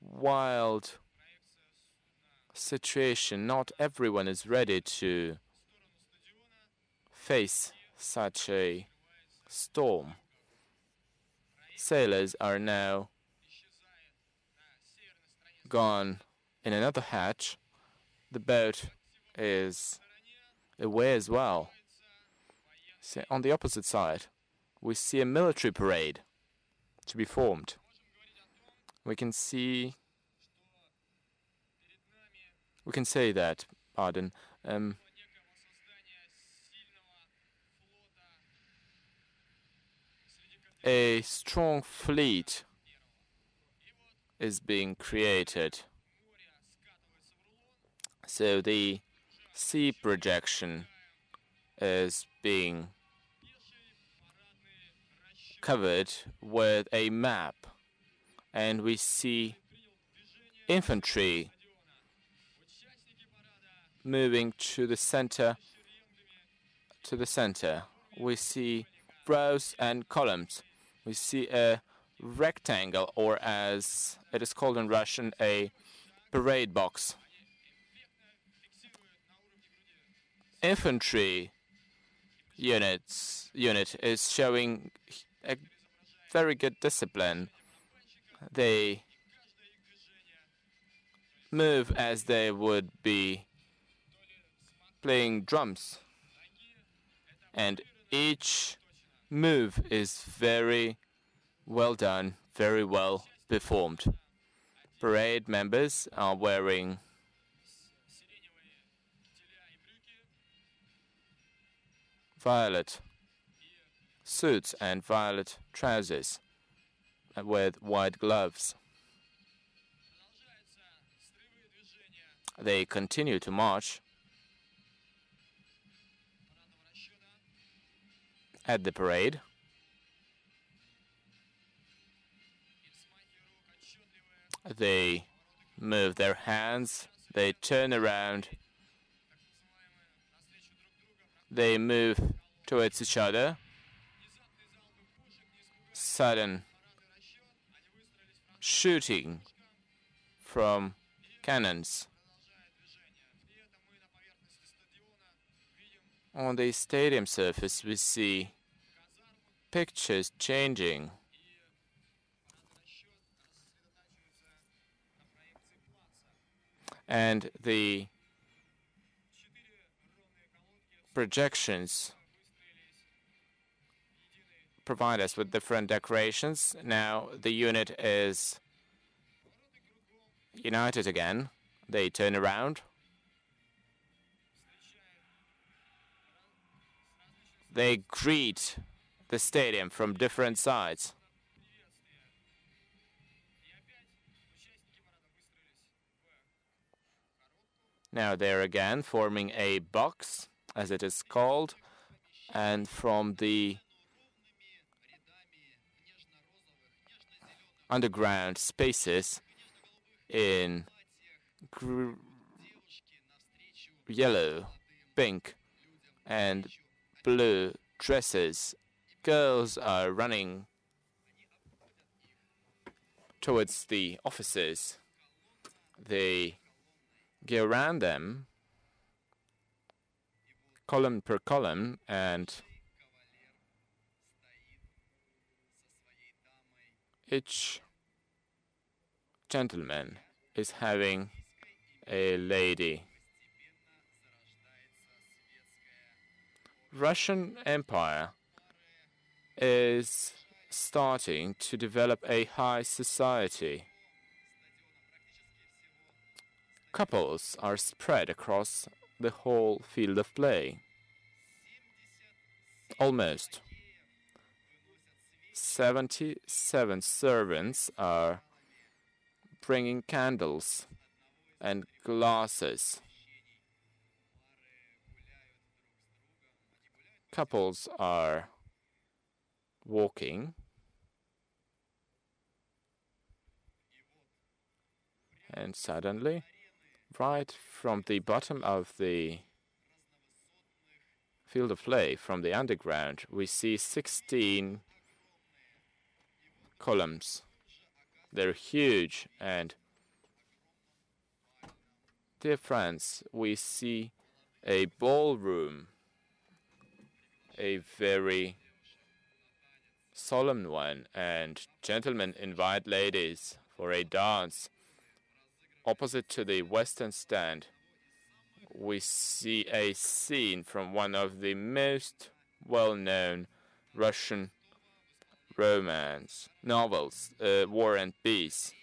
Speaker 3: wild situation. Not everyone is ready to face such a storm. Sailors are now gone in another hatch. The boat is away as well. So on the opposite side, we see a military parade to be formed. We can say that, a strong fleet is being created. So the sea projection is being covered with a map, and we see infantry moving to the center. We see rows and columns. We see a rectangle, or as it is called in Russian, a parade box. Infantry unit is showing a very good discipline. They move as they would be playing drums, and each move is very well done, very well performed. Parade members are wearing violet suits and violet trousers with white gloves. They continue to march at the parade. They move their hands, they turn around, they move towards each other. Sudden shooting from cannons. On the stadium surface, we see pictures changing. And the projections provide us with different decorations. Now the unit is united again. They turn around. They greet the stadium from different sides. Now they're again forming a box, as it is called, and from the underground spaces in yellow, pink, and blue dresses. Girls are running towards the offices. They go around them, column per column, and each gentleman is having a lady. Russian Empire is starting to develop a high society. Couples are spread across the whole field of play. Almost 77 servants are bringing candles and glasses. Couples are walking, and suddenly, right from the bottom of the field of play, from the underground, we see 16 columns. They're huge, and dear friends, we see a ballroom, a very solemn one, and gentlemen invite ladies for a dance. Opposite to the western stand, we see a scene from one of the most well-known Russian romance novels, War and Peace.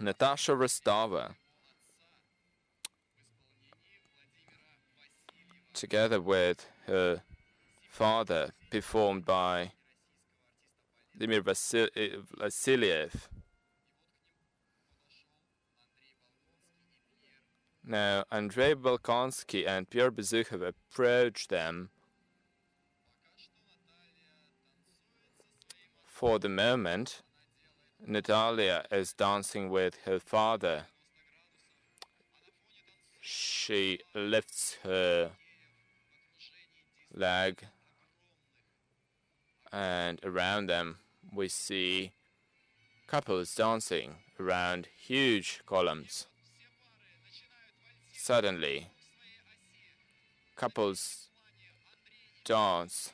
Speaker 3: Natasha Rostova, together with her father, performed by Vladimir Vasiliev. Now, Andrey Balkonsky and Pierre Bezukhov approach them. For the moment, Natalia is dancing with her father. She lifts her leg, and around them we see couples dancing around huge columns. Suddenly, couples dance,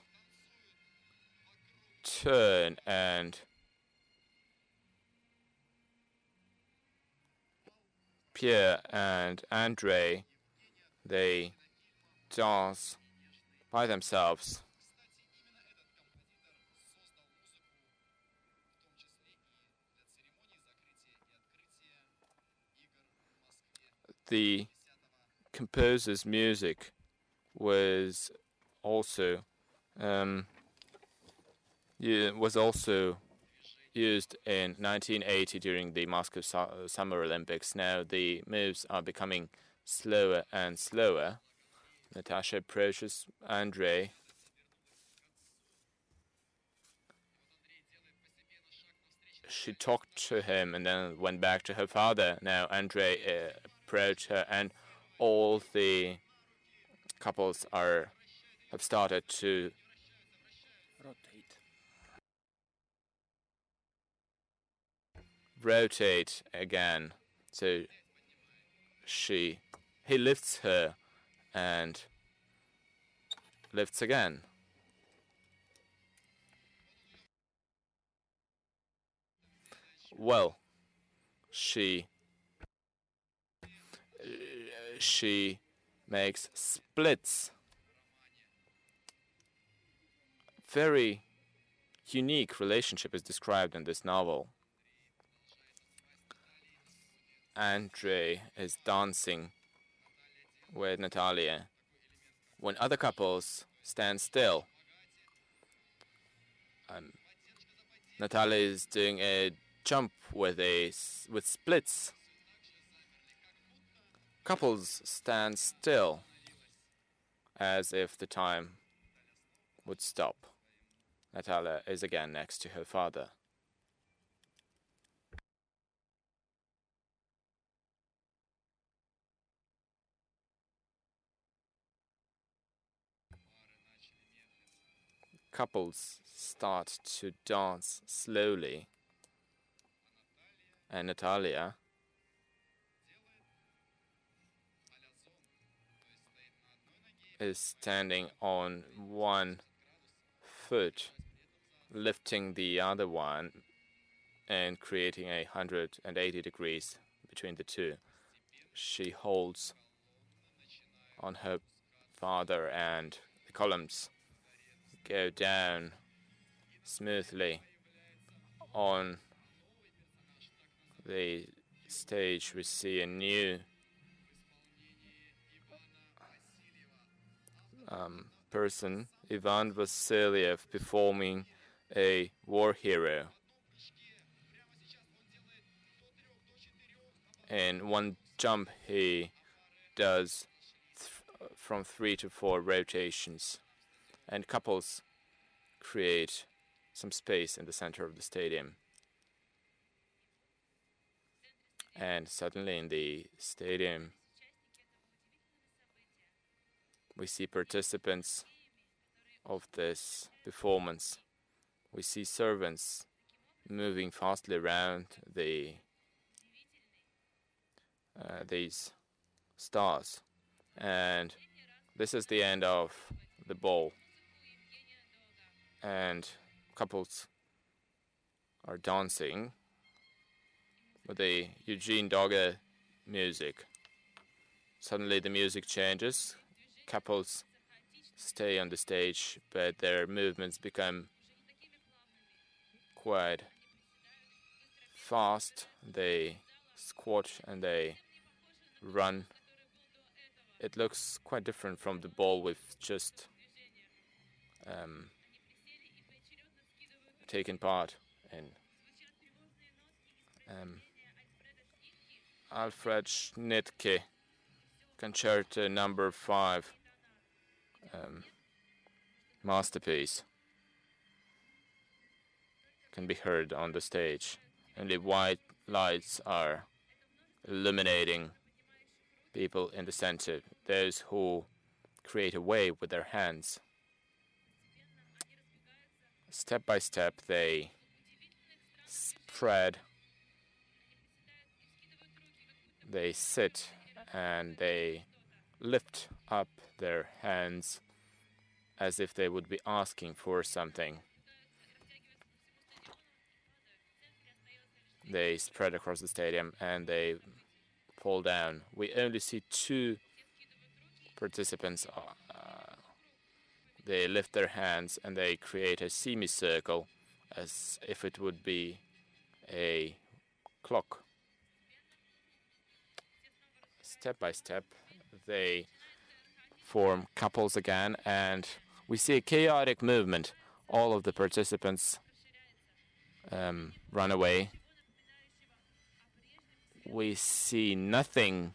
Speaker 3: turn, and Pierre and Andrey, they dance by themselves. The composer's music was also used in 1980 during the Moscow Summer Olympics. Now the moves are becoming slower and slower. Natasha approaches Andrey. She talked to him and then went back to her father. Now Andrey approached her, and all the couples have started to rotate again. So he lifts her and lifts again. Well, she makes splits. Very unique relationship is described in this novel. Andrey is dancing with Natalia when other couples stand still. Natalia is doing a jump with splits. Couples stand still as if the time would stop. Natalia is again next to her father. couples start to dance slowly, and Natalia is standing on one foot, lifting the other one and creating 180 degrees between the two. She holds on her father, and the columns go down smoothly. On the stage we see a new person, Ivan Vasilyev, performing a war hero. In one jump he does from 3 to 4 rotations, and couples create some space in the center of the stadium. And suddenly in the stadium we see participants of this performance. We see servants moving fastly around these stars. And this is the end of the ball. And couples are dancing with the Eugene Dogger music. Suddenly the music changes. Couples stay on the stage, but their movements become quite fast. They squat and they run. It looks quite different from the ball we've just taken part in. Alfred Schnittke, Concerto Number 5, masterpiece, can be heard on the stage. Only white lights are illuminating people in the center, those who create a wave with their hands. Step by step they spread, they sit, and they lift up their hands as if they would be asking for something. They spread across the stadium and they fall down. We only see 2 participants. They lift their hands and they create a semicircle as if it would be a clock. Step by step they form couples again, and we see a chaotic movement. All of the participants run away. We see nothing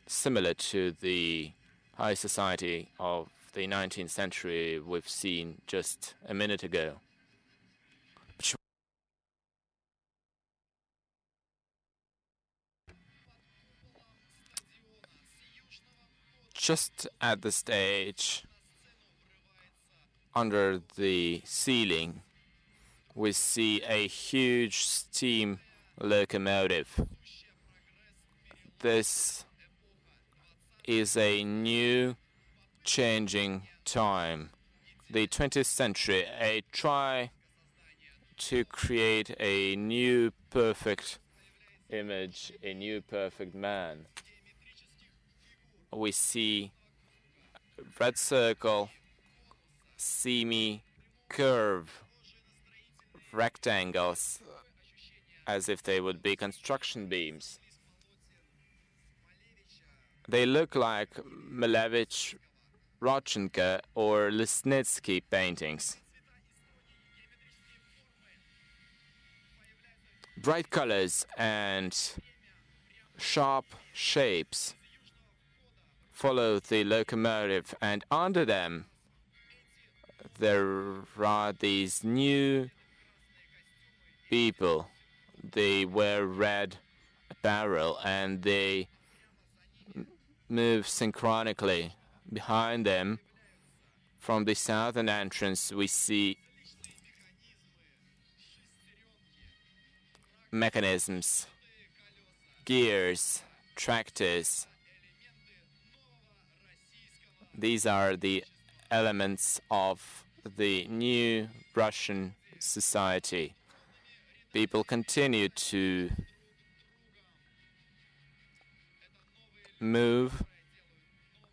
Speaker 3: similar to the high society of the 19th century we've seen just a minute ago. Just at the stage, under the ceiling, we see a huge steam locomotive. This is a new changing time. The 20th century, a try to create a new perfect image, a new perfect man. We see red circle, semi-curve, rectangles, as if they would be construction beams. They look like Malevich, Rodchenko, or Lesnitsky paintings. Bright colors and sharp shapes follow the locomotive, and under them there are these new people. They wear red apparel and they move synchronically. Behind them From the southern entrance, we see mechanisms, gears, tractors. These are the elements of the new Russian society. People continue to move,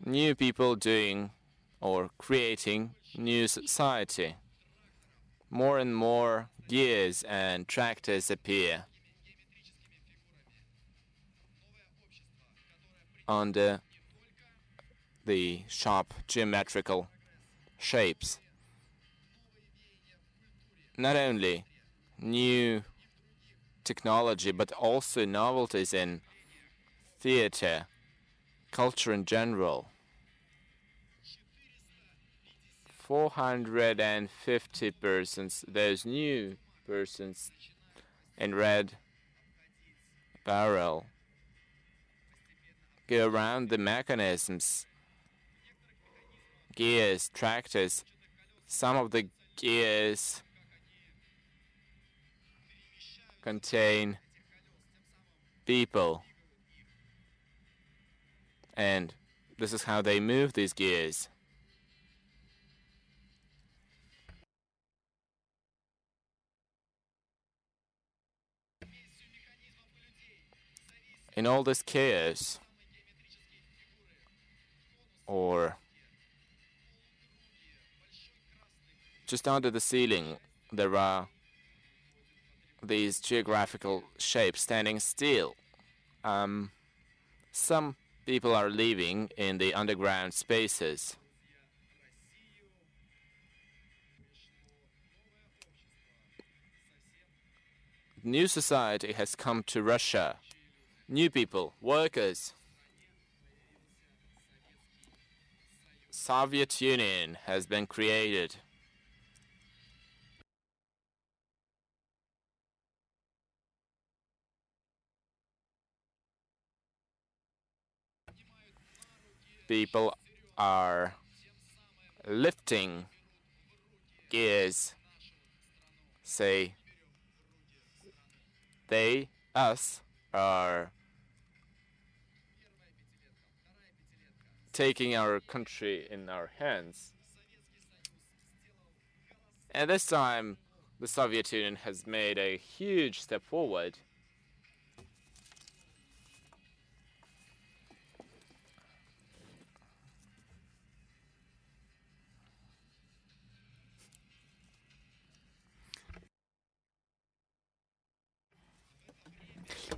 Speaker 3: new people doing or creating new society. More and more gears and tractors appear under the sharp geometrical shapes. Not only new technology, but also novelties in theater, culture in general. 450 persons, those new persons in red apparel, go around the mechanisms, gears, tractors. Some of the gears contain people, and this is how they move these gears. In all this chaos, or just under the ceiling, there are these geographical shapes standing still. Some people are living in the underground spaces. New society has come to Russia. New people, workers. Soviet Union has been created. People are lifting gears. Say, they, us, are taking our country in our hands. And this time, the Soviet Union has made a huge step forward.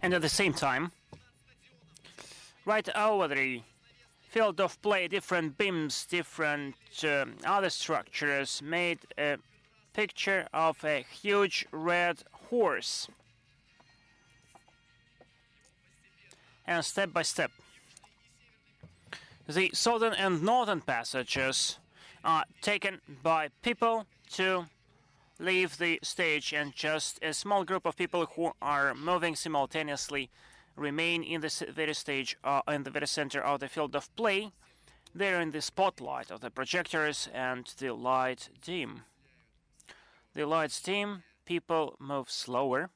Speaker 4: And at the same time, right over the field of play, different beams, different other structures made a picture of a huge red horse. And step by step, the southern and northern passages are taken by people to leave the stage, and just a small group of people who are moving simultaneously remain in the very stage, in the very center of the field of play. They're in the spotlight of the projectors, and the light dim. The lights dim, people move slower,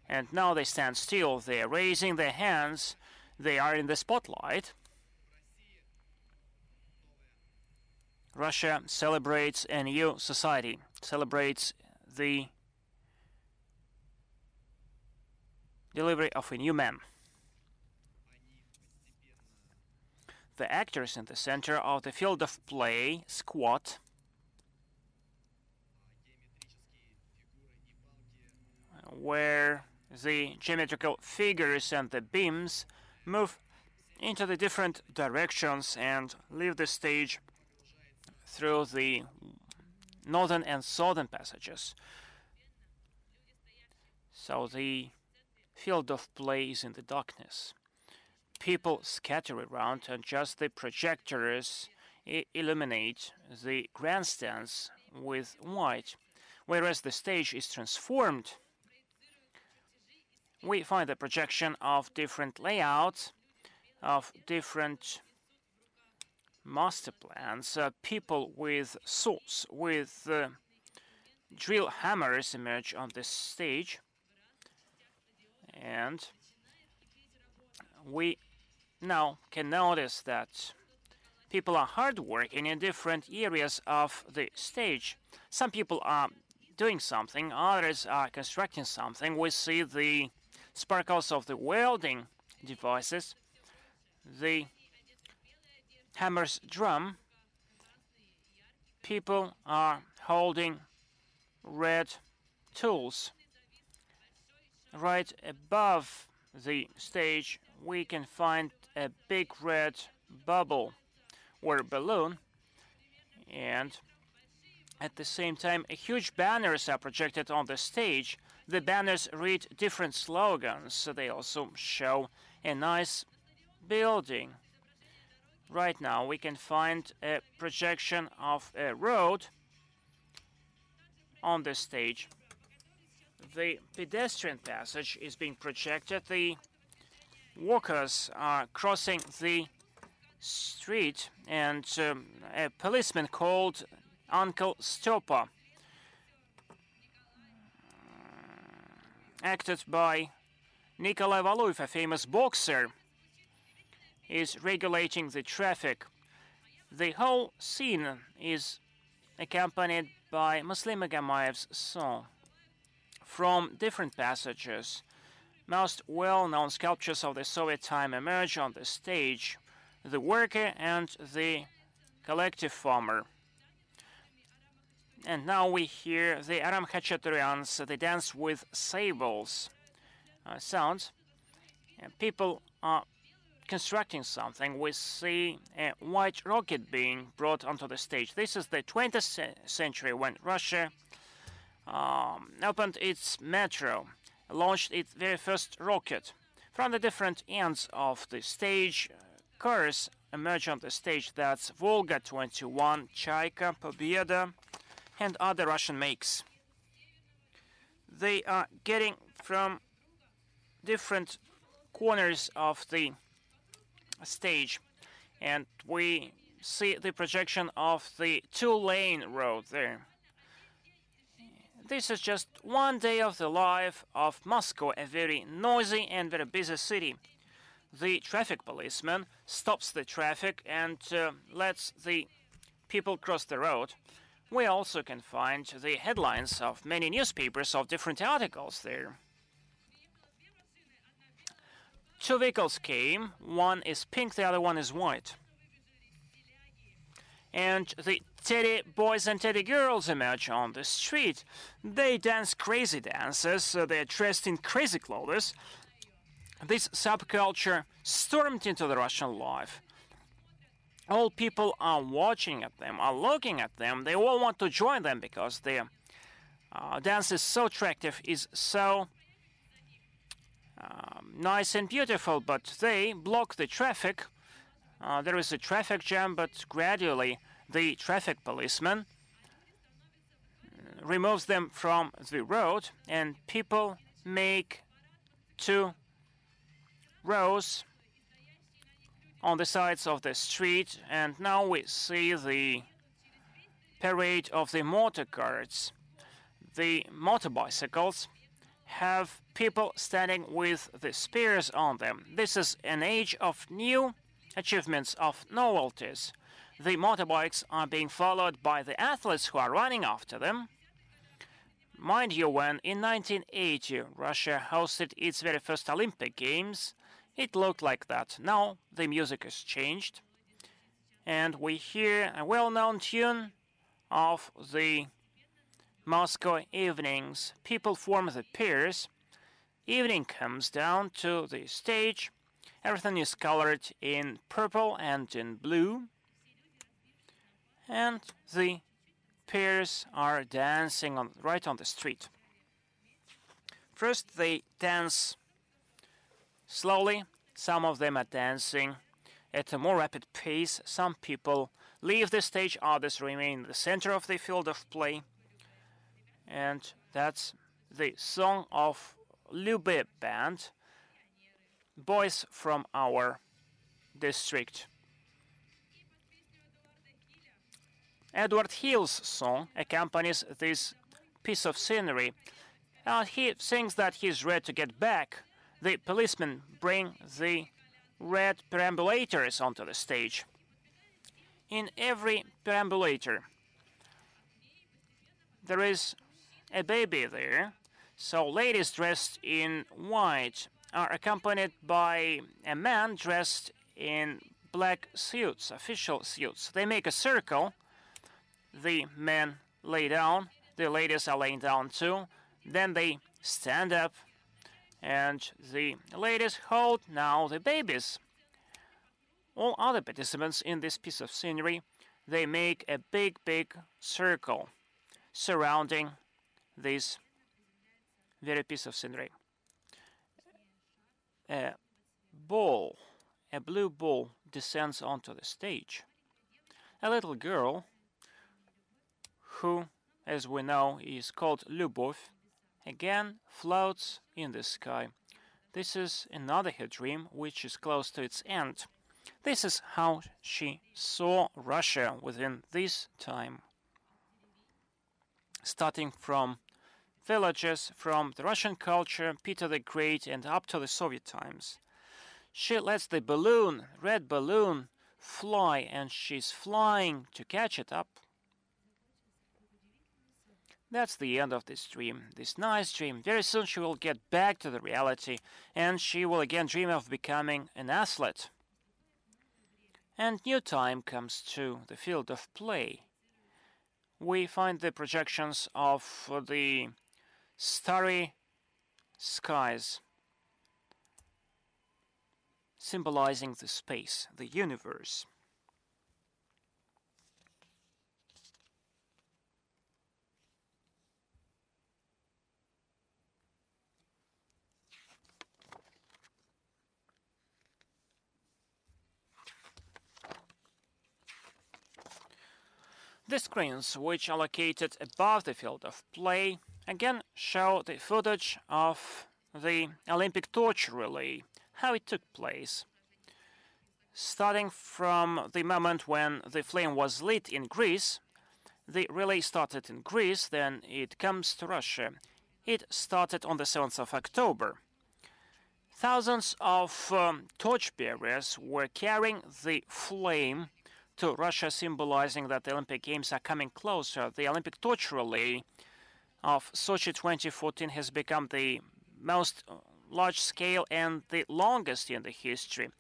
Speaker 4: and now they stand still. They are raising their hands. They are in the spotlight. Russia celebrates a new society, celebrates the delivery of a new man. The actors in the center of the field of play squat, where the geometrical figures and the beams move into the different directions and leave the stage through the northern and southern passages. So the field of play is in the darkness. People scatter around, and just the projectors illuminate the grandstands with white, whereas the stage is transformed. We find the projection of different layouts, of different master plans. People with saws, with drill hammers emerge on this stage. And we now can notice that people are hard working in different areas of the stage. Some people are doing something, others are constructing something. We see the sparkles of the welding devices, the hammer's drum. People are holding red tools. Right above the stage we can find a big red bubble or balloon, and at the same time huge banners are projected on the stage. The banners read different slogans, so they also show a nice building. Right now we can find a projection of a road on the stage. The pedestrian passage is being projected. The walkers are crossing the street, and a policeman called Uncle Stopa, acted by Nikolai Valuev, a famous boxer, is regulating the traffic. The whole scene is accompanied by Muslim Magomedov's song. From different passages, most well-known sculptures of the Soviet time emerge on the stage: the worker and the collective farmer. And now we hear the Aram Khachaturians, the dance with sables sounds. And people are constructing something. We see a white rocket being brought onto the stage. This is the 20th century when Russia opened its metro, launched its very first rocket. From the different ends of the stage, cars emerge on the stage. That's Volga 21, Chaika, Pobeda, and other Russian makes. They are getting from different corners of the stage, and we see the projection of the two-lane road there. This is just one day of the life of Moscow, a very noisy and very busy city. The traffic policeman stops the traffic and lets the people cross the road. We also can find the headlines of many newspapers of different articles there. Two vehicles came, one is pink, the other one is white. And the teddy boys and teddy girls emerge on the street. They dance crazy dances, they are dressed in crazy clothes. This subculture stormed into the Russian life. All people are watching at them, are looking at them. They all want to join them because their dance is so attractive, is so nice and beautiful, but they block the traffic. There is a traffic jam, but gradually the traffic policeman removes them from the road, and people make two rows on the sides of the street. And now we see the parade of the motor cars. The motorbicycles have people standing with the spears on them. This is an age of new achievements, of novelties. The motorbikes are being followed by the athletes who are running after them. Mind you, when in 1980 Russia hosted its very first Olympic Games, it looked like that. Now the music has changed, and we hear a well-known tune of the Moscow evenings. People form the pairs. Evening comes down to the stage. Everything is colored in purple and in blue, and the pairs are dancing right on the street. First they dance slowly. Some of them are dancing at a more rapid pace. Some people leave the stage, others remain in the center of the field of play. And that's the song of Lyube band, boys from our district. Edward Hill's song accompanies this piece of scenery. He sings that he's ready to get back. The policemen bring the red perambulators onto the stage. In every perambulator, there is a baby there. So ladies dressed in white are accompanied by a man dressed in black suits, official suits. They make a circle. The men lay down. The ladies are laying down too. Then they stand up. And the ladies hold now the babies. All other participants in this piece of scenery, they make a big, big circle surrounding this very piece of scenery. A ball, a blue ball, descends onto the stage. A little girl, who, as we know, is called Lyubov, again floats in the sky. This is another her dream, which is close to its end. This is how she saw Russia within this time. Starting from villages, from the Russian culture, Peter the Great, and up to the Soviet times. She lets the balloon, red balloon, fly, and she's flying to catch it up. That's the end of this dream, this nice dream. Very soon she will get back to the reality, and she will again dream of becoming an athlete. And new time comes to the field of play. We find the projections of the starry skies, symbolizing the space, the universe. The screens, which are located above the field of play, again show the footage of the Olympic torch relay, how it took place. Starting from the moment when the flame was lit in Greece, the relay started in Greece, then it comes to Russia. It started on the 7th of October. Thousands of torchbearers were carrying the flame to Russia, symbolizing that the Olympic Games are coming closer. The Olympic torch relay of Sochi 2014 has become the most large-scale and the longest in the history.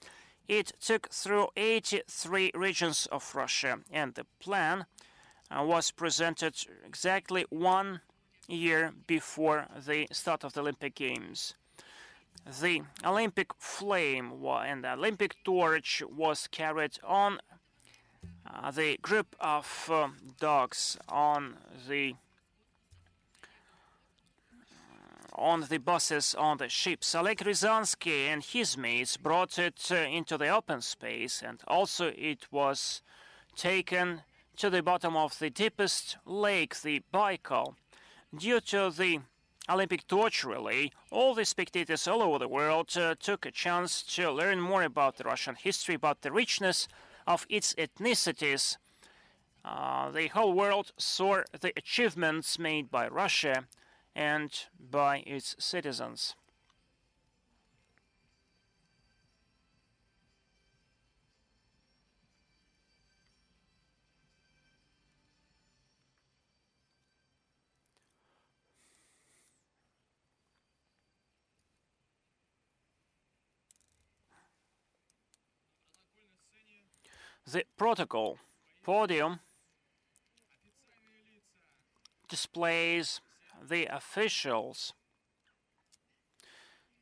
Speaker 4: It took through 83 regions of Russia, and the plan was presented exactly 1 year before the start of the Olympic Games. The Olympic flame and the Olympic torch was carried on the group of dogs on the buses, on the ships. Oleg Ryzansky and his mates brought it into the open space, and also it was taken to the bottom of the deepest lake, the Baikal. Due to the Olympic torch relay, all the spectators all over the world took a chance to learn more about the Russian history, about the richness of its ethnicities. The whole world saw the achievements made by Russia and by its citizens. The protocol podium displays the officials.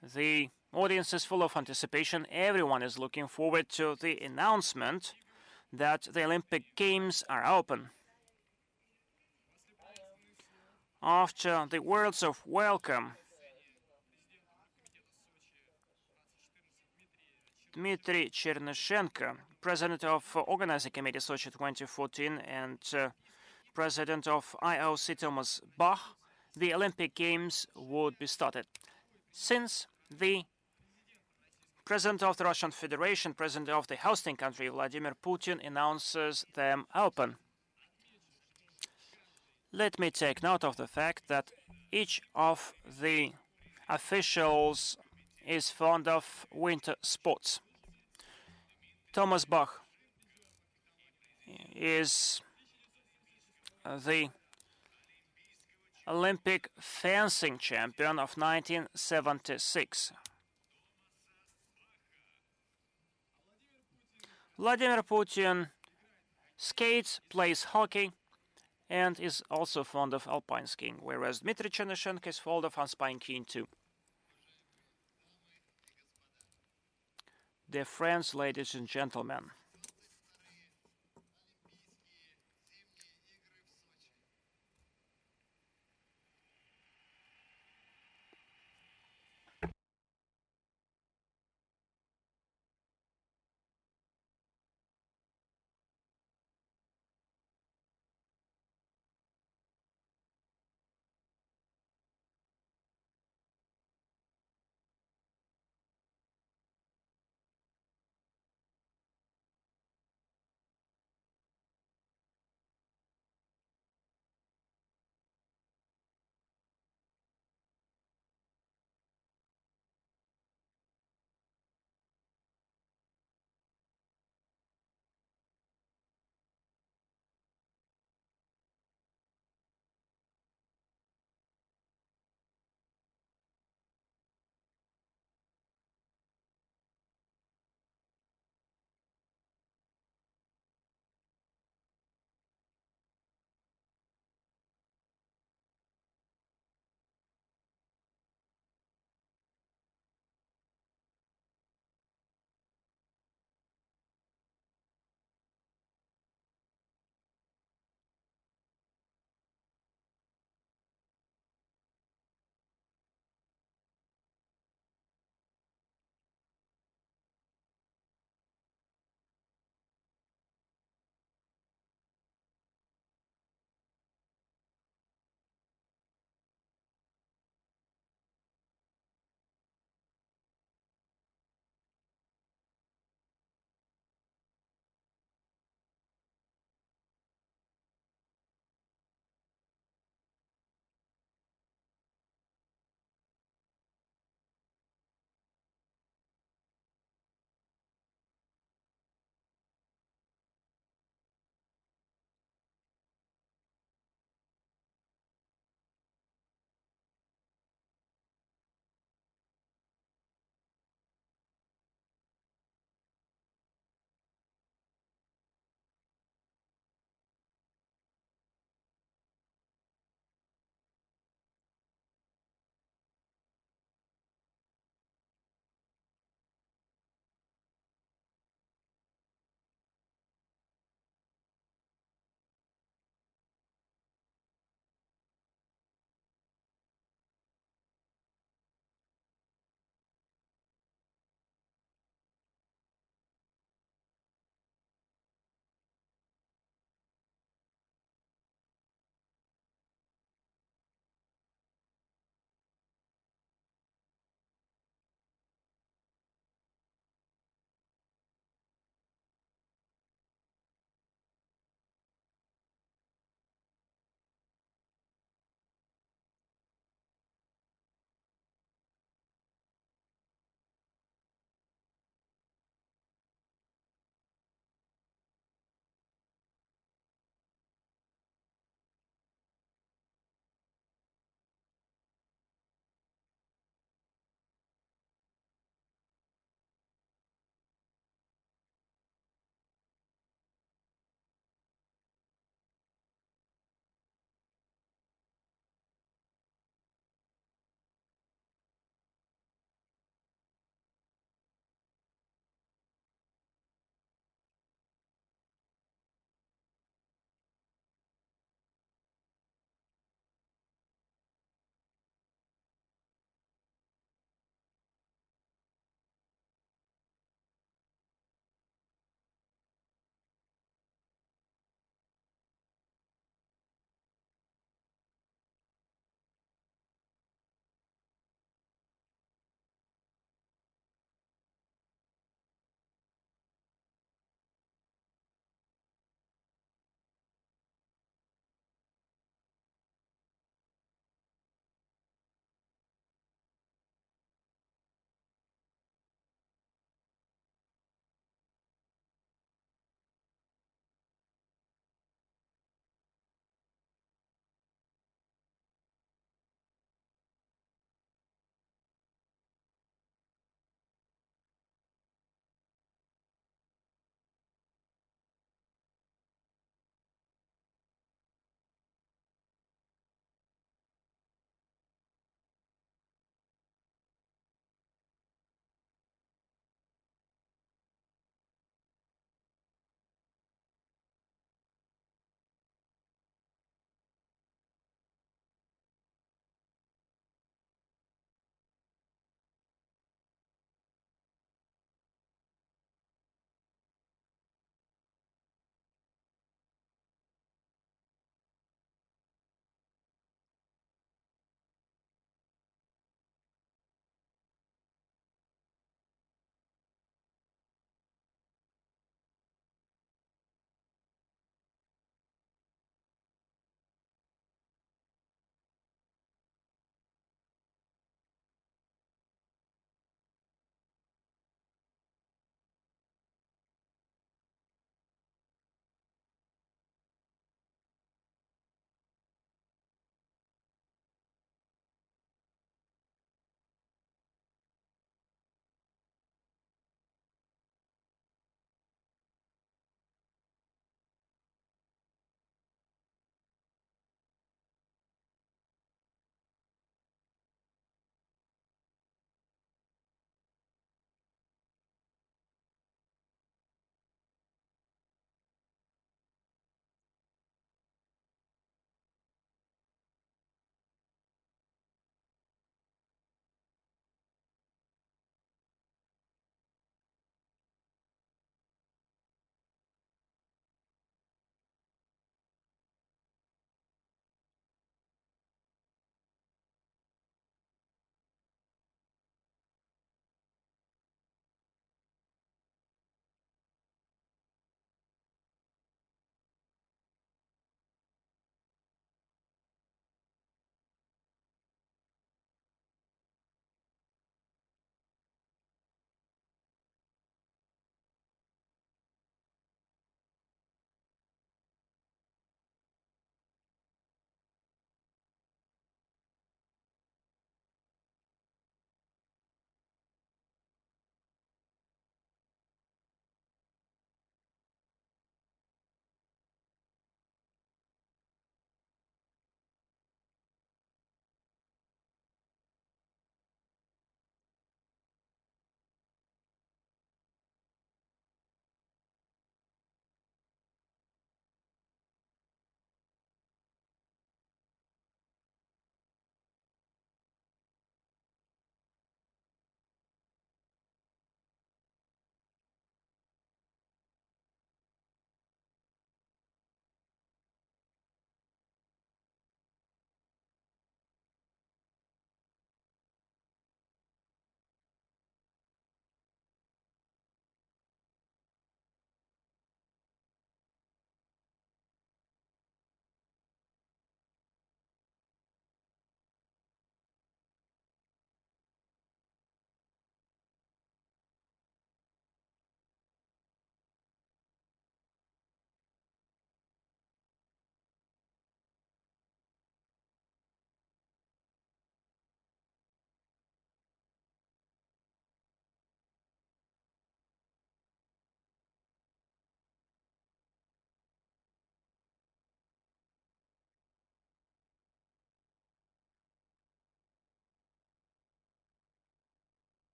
Speaker 4: The audience is full of anticipation. Everyone is looking forward to the announcement that the Olympic Games are open. After the words of welcome, Dmitry Chernyshenko, president of Organizing Committee Sochi 2014 and president of IOC Thomas Bach, the Olympic Games would be started. Since the president of the Russian Federation, president of the hosting country, Vladimir Putin, announces them open. Let me take note of the fact that each of the officials is fond of winter sports. Thomas Bach is the Olympic fencing champion of 1976. Vladimir Putin skates, plays hockey, and is also fond of alpine skiing, whereas Dmitry Chernyshенko is fond of alpine skiing too. Dear friends, ladies and gentlemen,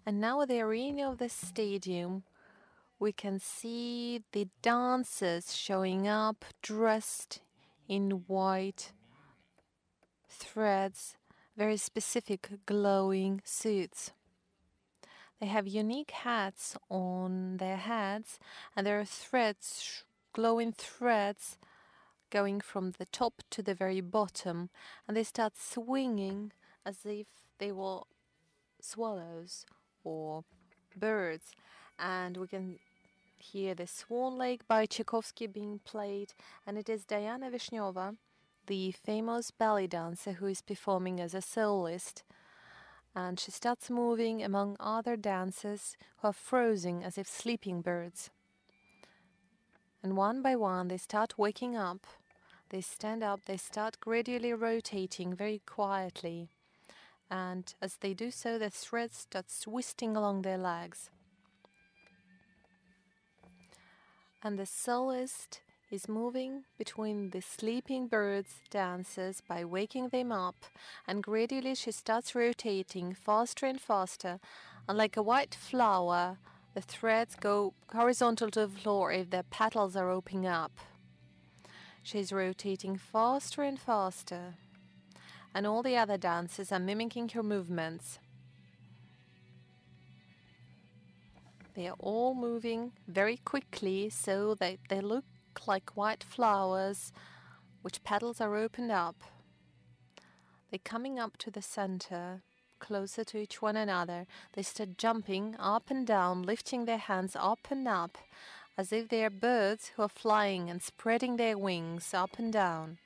Speaker 2: And now at the arena of the stadium, we can see the dancers showing up dressed in white threads, very specific glowing suits. They have unique hats on their heads, and there are threads, glowing threads, going from the top to the very bottom, and they start swinging as if they were swallows or birds. And we can hear the Swan Lake by Tchaikovsky being played, and it is Diana Vishneva, the famous ballet dancer, who is performing as a soloist. And she starts moving among other dancers who are frozen as if sleeping birds. And one by one they start waking up. They stand up, they start gradually rotating very quietly. And as they do so, the threads start twisting along their legs. And the soloist is moving between the sleeping birds dancers by waking them up, and gradually she starts rotating faster and faster, and like a white flower, the threads go horizontal to the floor if their petals are opening up. She's rotating faster and faster, and all the other dancers are mimicking her movements. They are all moving very quickly so that they look like white flowers which petals are opened up. They're coming up to the center, closer to each one another. They start jumping up and down, lifting their hands up and up, as if they are birds who are flying and spreading their wings up and down.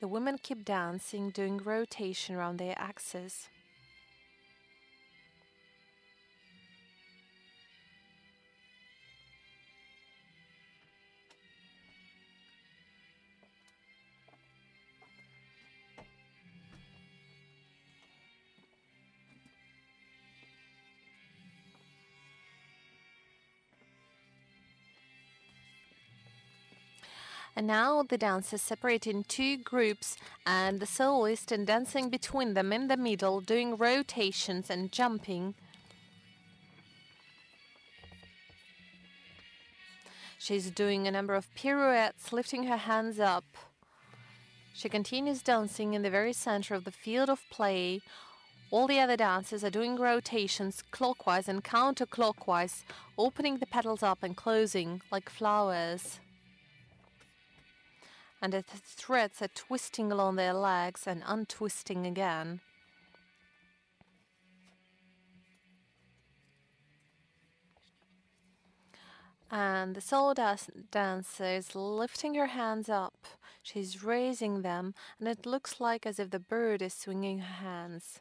Speaker 2: The women keep dancing, doing rotation around their axis. And now the dancers separate in two groups, and the soloist and dancing between them in the middle, doing rotations and jumping. She's doing a number of pirouettes, lifting her hands up. She continues dancing in the very center of the field of play. All the other dancers are doing rotations clockwise and counterclockwise, opening the petals up and closing like flowers. And the threads are twisting along their legs and untwisting again. And the solo dancer is lifting her hands up. She's raising them, and it looks like as if the bird is swinging her hands.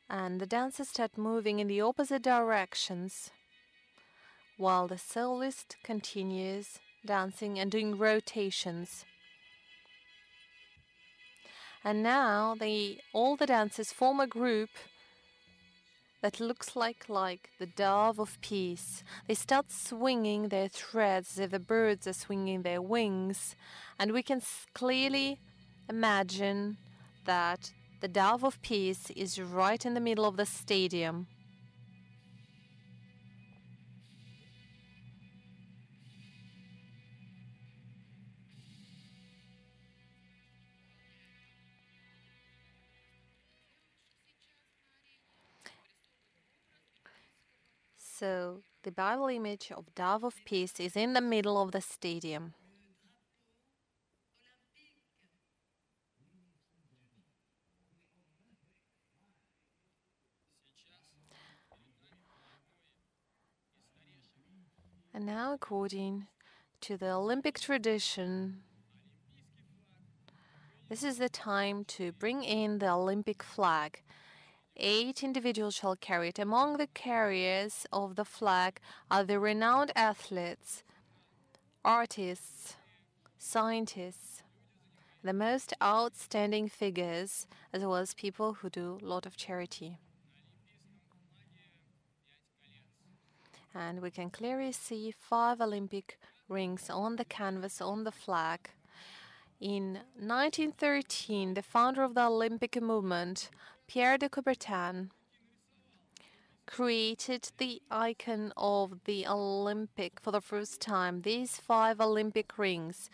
Speaker 2: And the dancers start moving in the opposite directions, while the soloist continues dancing and doing rotations. And now all the dancers form a group that looks like the dove of peace. They start swinging their threads as if the birds are swinging their wings, and we can clearly imagine that the dove of peace is right in the middle of the stadium. So the Bible image of dove of peace is in the middle of the stadium. And now, according to the Olympic tradition, this is the time to bring in the Olympic flag. 8 individuals shall carry it. Among the carriers of the flag are the renowned athletes, artists, scientists, the most outstanding figures, as well as people who do a lot of charity. And we can clearly see 5 Olympic rings on the canvas, on the flag. In 1913, the founder of the Olympic movement, Pierre de Coubertin, created the icon of the Olympic for the first time, these 5 Olympic rings.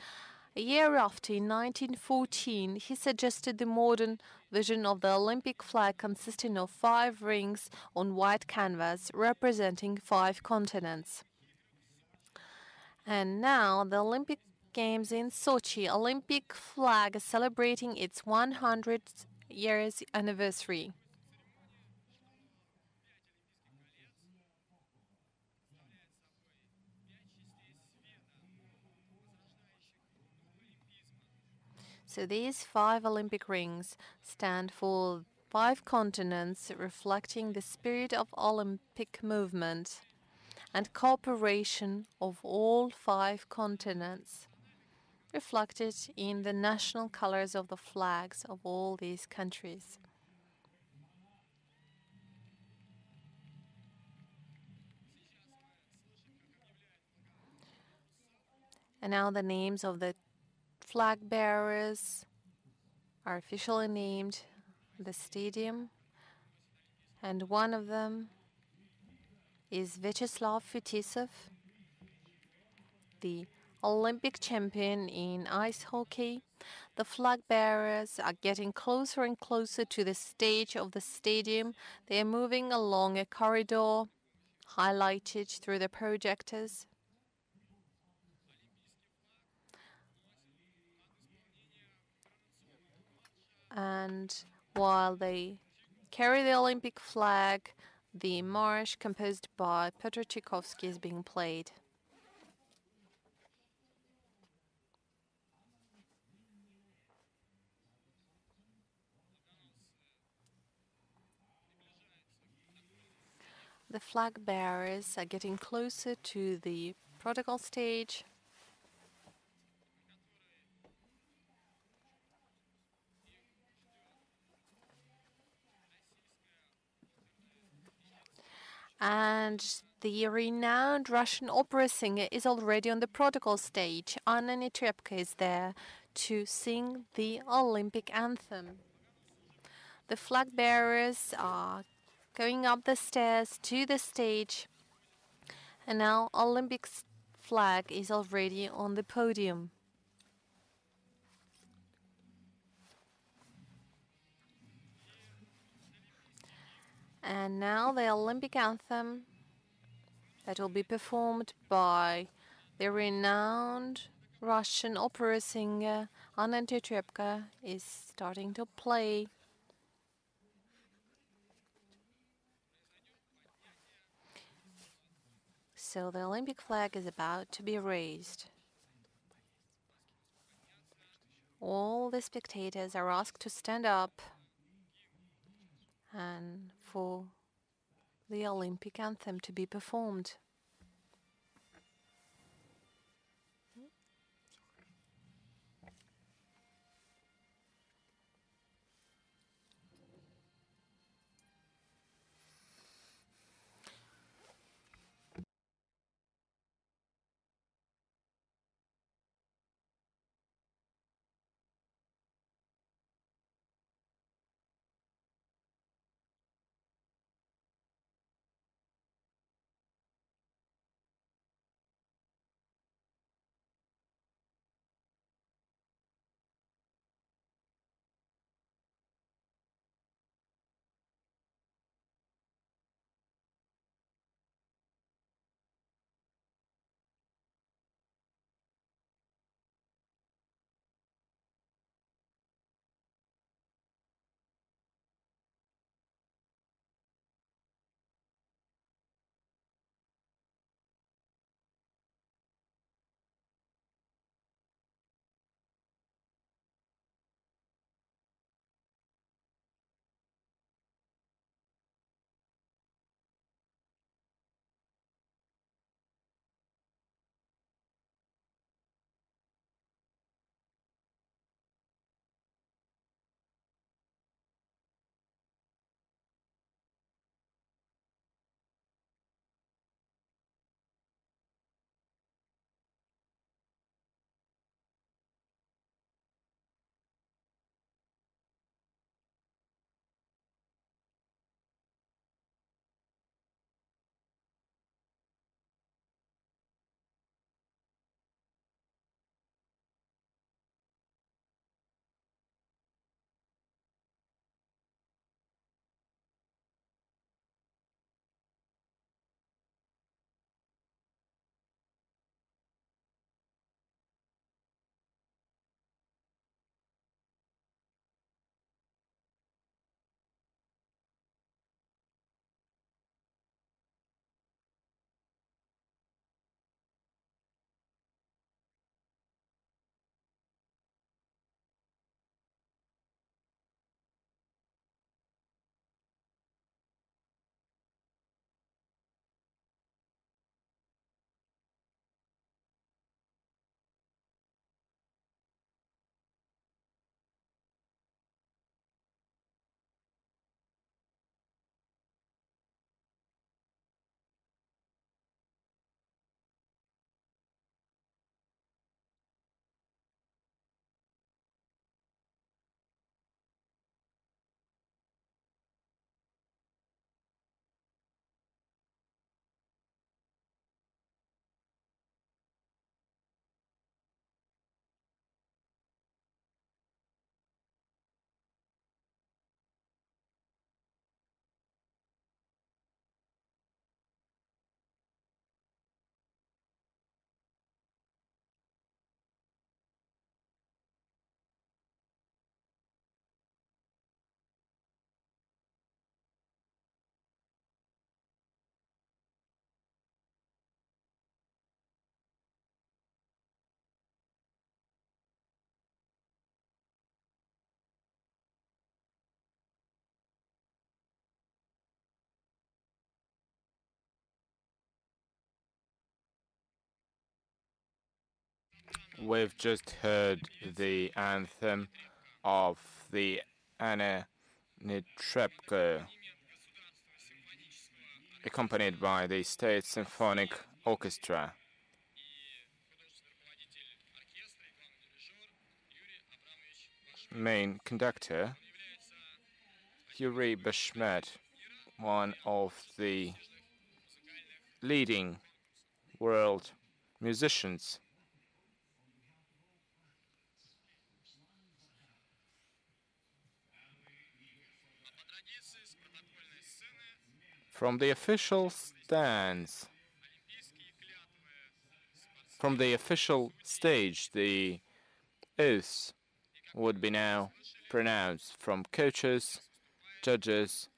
Speaker 2: A year after, in 1914, he suggested the modern vision of the Olympic flag consisting of 5 rings on white canvas representing 5 continents. And now the Olympic Games in Sochi, Olympic flag is celebrating its 100th years anniversary. So these 5 Olympic rings stand for 5 continents, reflecting the spirit of Olympic movement and cooperation of all 5 continents, reflected in the national colors of the flags of all these countries. And now the names of the flag bearers are officially named the stadium, and one of them is Vyacheslav Fetisov, the Olympic champion in ice hockey. The flag bearers are getting closer and closer to the stage of the stadium. They are moving along a corridor highlighted through the projectors. And while they carry the Olympic flag, the march composed by Pyotr Tchaikovsky is being played. The flag bearers are getting closer to the protocol stage. And the renowned Russian opera singer is already on the protocol stage. Anna Netrebko is there to sing the Olympic anthem. The flag bearers are going up the stairs to the stage, and now Olympic flag is already on the podium. And now the Olympic anthem that will be performed by the renowned Russian opera singer Anna Netrebko is starting to play. So the Olympic flag is about to be raised. All the spectators are asked to stand up and for the Olympic anthem to be performed.
Speaker 3: We've just heard the anthem of the Anna Netrebko, accompanied by the State Symphonic Orchestra. Main conductor, Yuri Bashmet, one of the leading world musicians. From the official stands, from the official stage, the oaths would be now pronounced from coaches, judges,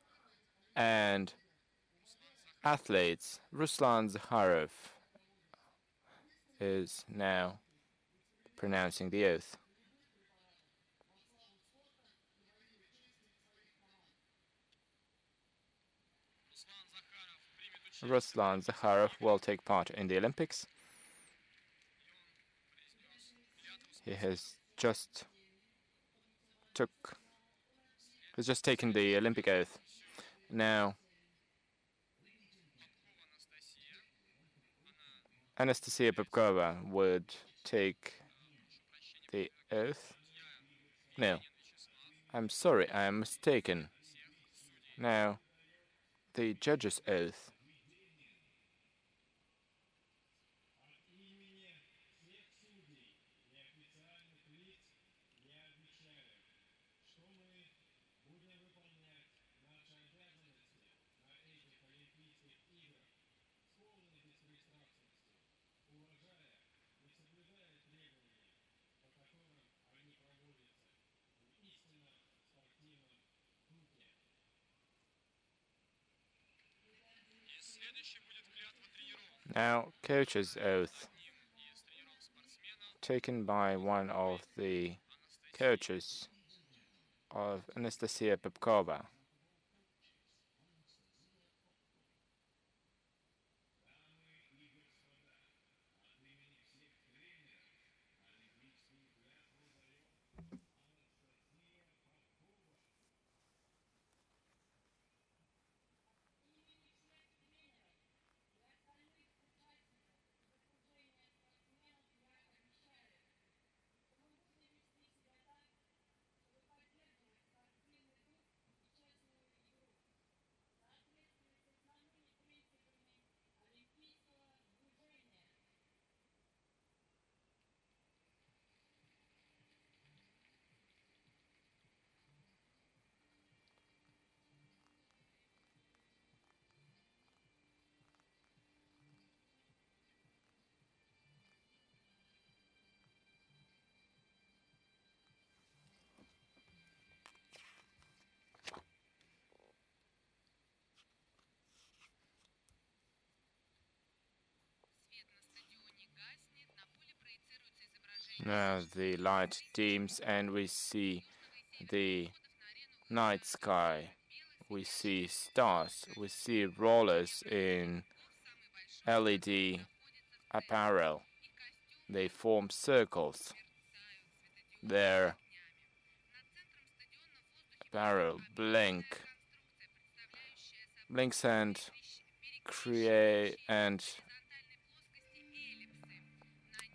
Speaker 3: and athletes. Ruslan Zakharov is now pronouncing the oath. Ruslan Zakharov will take part in the Olympics. He has just taken the Olympic oath. Now, Anastasia Popkova would take the oath. No, I'm sorry, I am mistaken. Now, the judge's oath. Now, coach's oath, taken by one of the coaches of Anastasia Popkova. Now the light dims and we see the night sky. We see stars. We see rollers in LED apparel. They form circles. Their apparel blinks and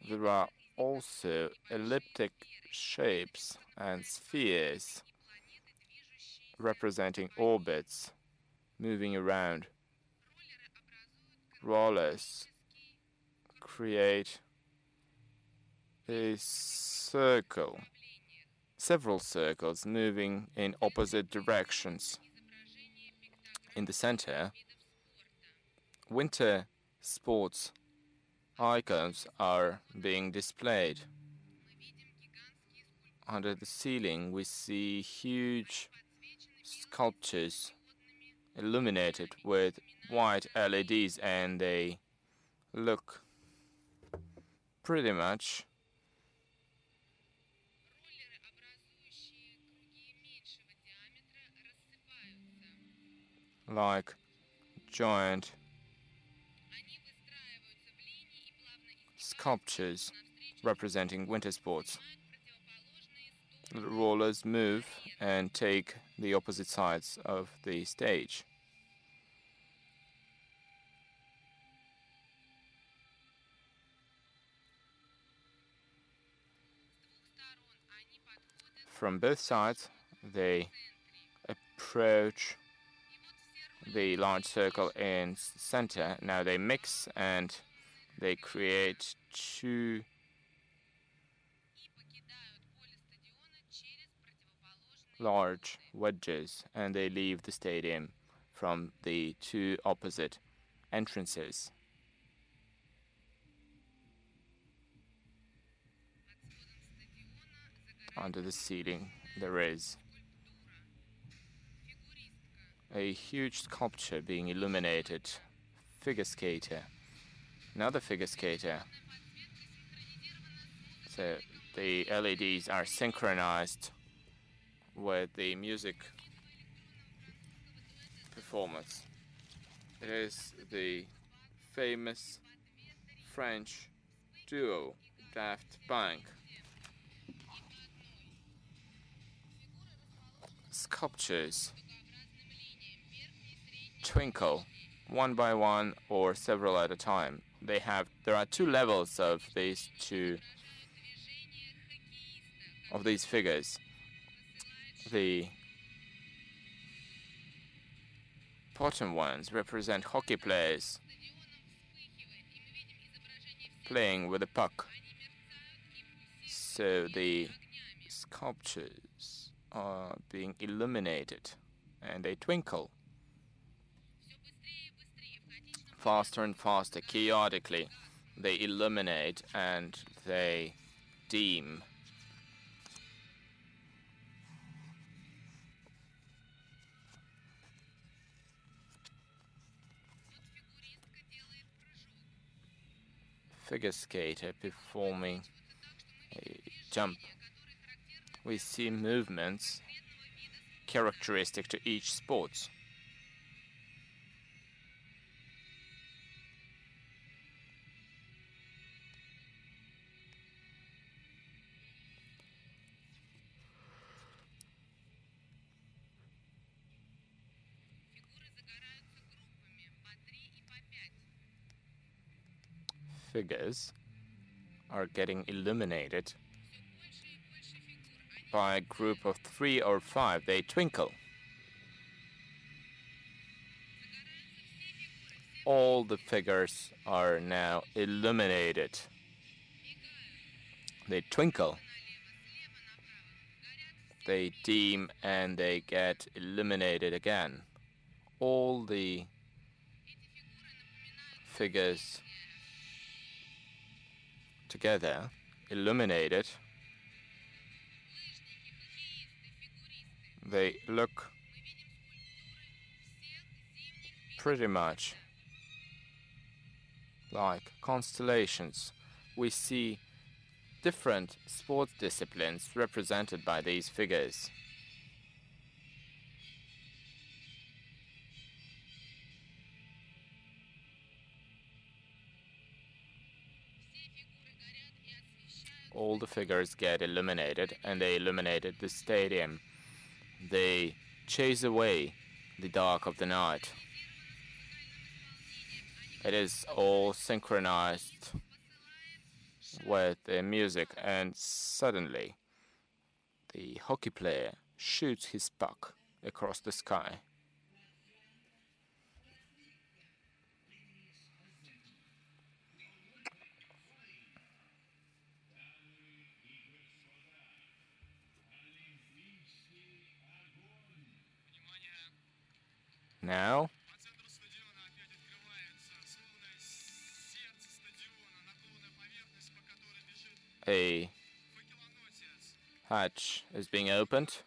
Speaker 3: there are also elliptic shapes and spheres representing orbits moving around. Rollers create a circle, several circles moving in opposite directions. In the center, winter sports icons are being displayed. Under the ceiling, we see huge sculptures illuminated with white LEDs, and they look pretty much like giant sculptures representing winter sports. The rollers move and take the opposite sides of the stage. From both sides, they approach the large circle in center. Now they mix and they create two large wedges, and they leave the stadium from the two opposite entrances. Under the ceiling there is a huge sculpture being illuminated. Figure skater, another figure skater. So the LEDs are synchronized with the music performance. It is the famous French duo Daft Punk. Sculptures twinkle one by one or several at a time. There are two levels of these figures. The bottom ones represent hockey players playing with a puck. So the sculptures are being illuminated and they twinkle faster and faster, chaotically. They illuminate and they dim. Figure skater performing a jump. We see movements characteristic to each sport. Figures are getting illuminated by a group of 3 or 5. They twinkle. All the figures are now illuminated. They twinkle. They dim and they get illuminated again. All the figures together, illuminated. They look pretty much like constellations. We see different sports disciplines represented by these figures. All the figures get illuminated and they illuminated the stadium. They chase away the dark of the night. It is all synchronized with the music, and suddenly the hockey player shoots his puck across the sky. Now, a hatch is being opened.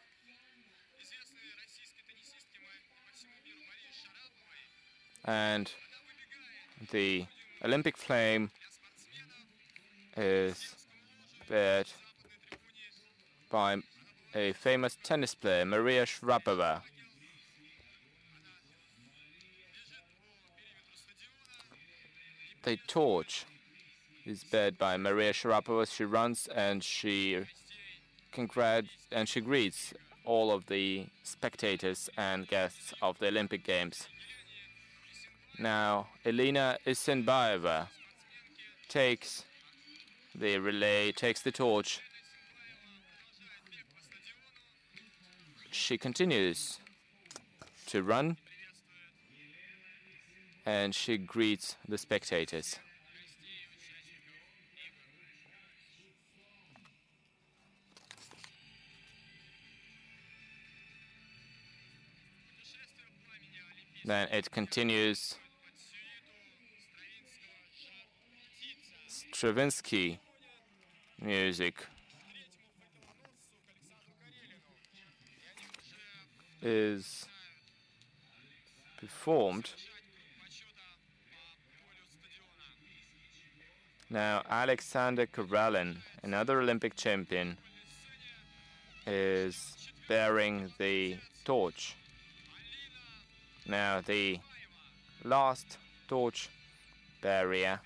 Speaker 3: And the Olympic flame is bared by a famous tennis player, Mariya. The torch is led by Mariya. She runs and she greets all of the spectators and guests of the Olympic Games. Now, Elena Isenbaeva takes the relay, takes the torch. She continues to run and she greets the spectators. Then it continues. Stravinsky music is performed. Now Alexander Karelin, another Olympic champion, is bearing the torch. Now the last torch bearer,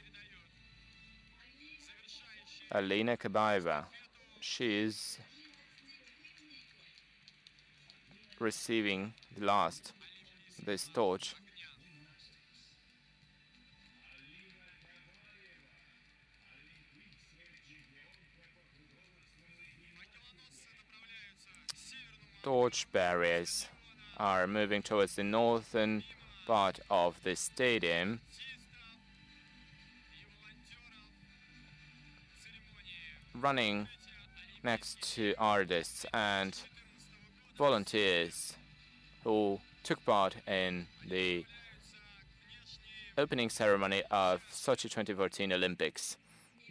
Speaker 3: Alina Kabaeva, she is receiving this torch. Torch bearers are moving towards the northern part of the stadium. Running next to artists and volunteers who took part in the opening ceremony of Sochi 2014 Olympics.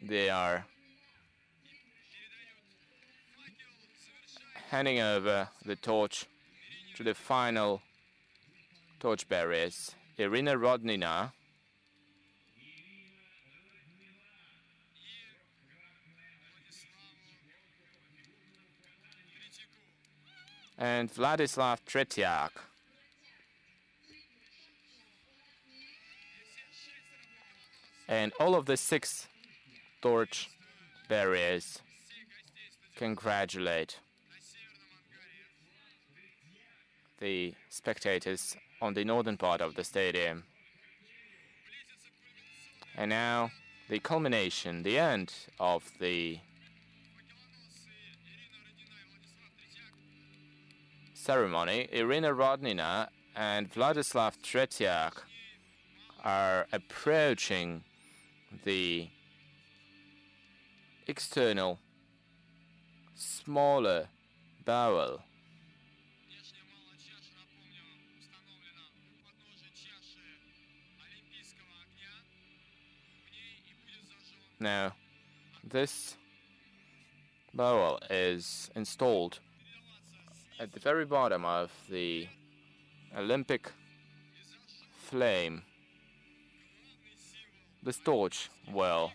Speaker 3: They are handing over the torch to the final torch bearers, Irina Rodnina and Vladislav Tretiak. And all of the 6 torch bearers congratulate the spectators on the northern part of the stadium. And now the culmination, the end of the ceremony. Irina Rodnina and Vladislav Tretiak are approaching the external smaller barrel. Now, this barrel is installed at the very bottom of the Olympic flame. This torch will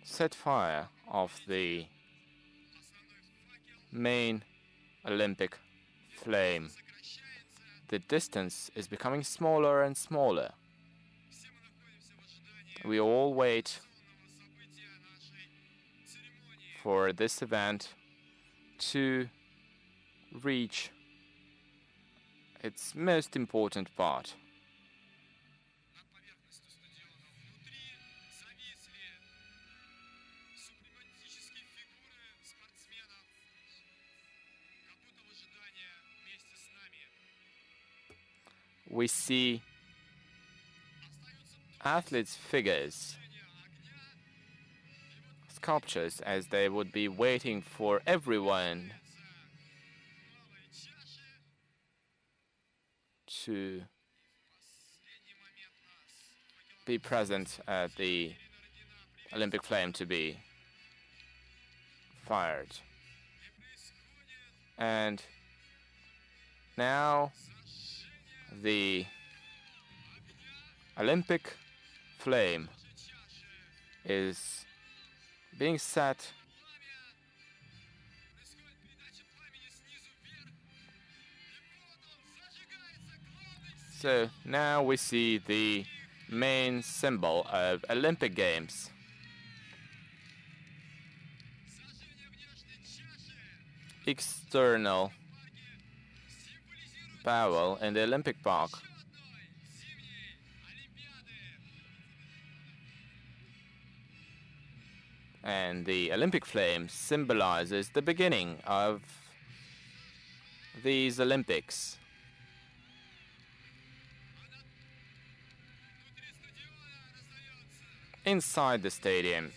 Speaker 3: set fire of the main Olympic flame. The distance is becoming smaller and smaller. We all wait for this event to reach its most important part. We see athletes' figures, sculptures, as they would be waiting for everyone to be present at the Olympic flame to be fired. And now the Olympic flame is being set So now we see the main symbol of Olympic Games. External Powell in the Olympic Park. And the Olympic flame symbolizes the beginning of these Olympics. Inside the stadium,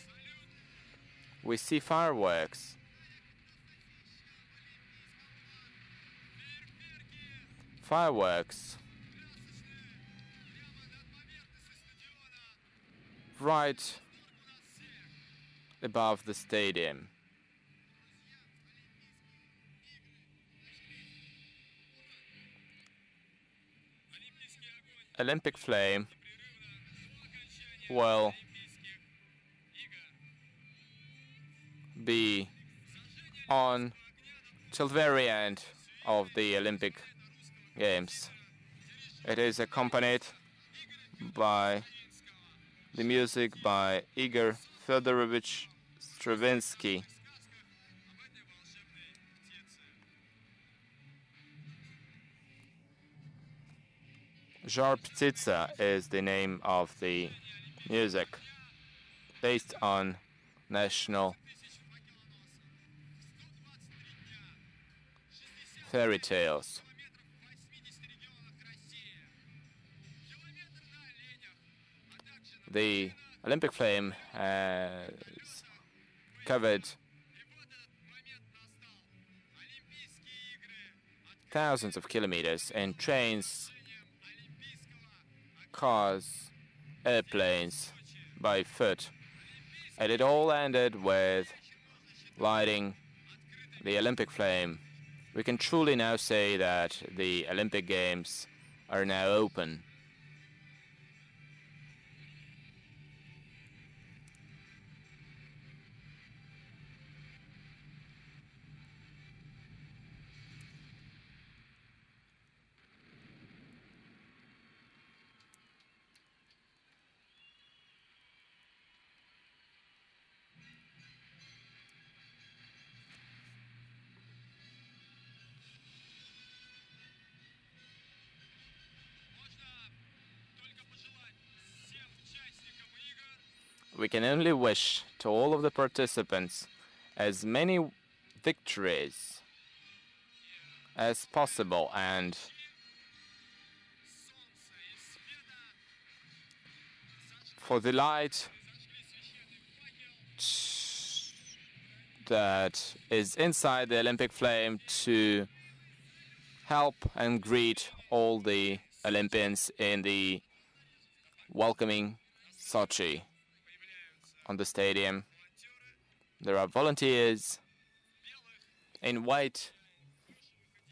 Speaker 3: we see fireworks. Fireworks right above the stadium. Olympic flame will be on till the very end of the Olympic Games. It is accompanied by the music by Igor Fedorovich Stravinsky. Zhar Ptitsa is the name of the music, based on national fairy tales. The Olympic flame has covered thousands of kilometers in trains, cars, airplanes, by foot. And it all ended with lighting the Olympic flame. We can truly now say that the Olympic Games are now open. We can only wish to all of the participants as many victories as possible, and for the light that is inside the Olympic flame to help and greet all the Olympians in the welcoming Sochi. On the stadium, there are volunteers in white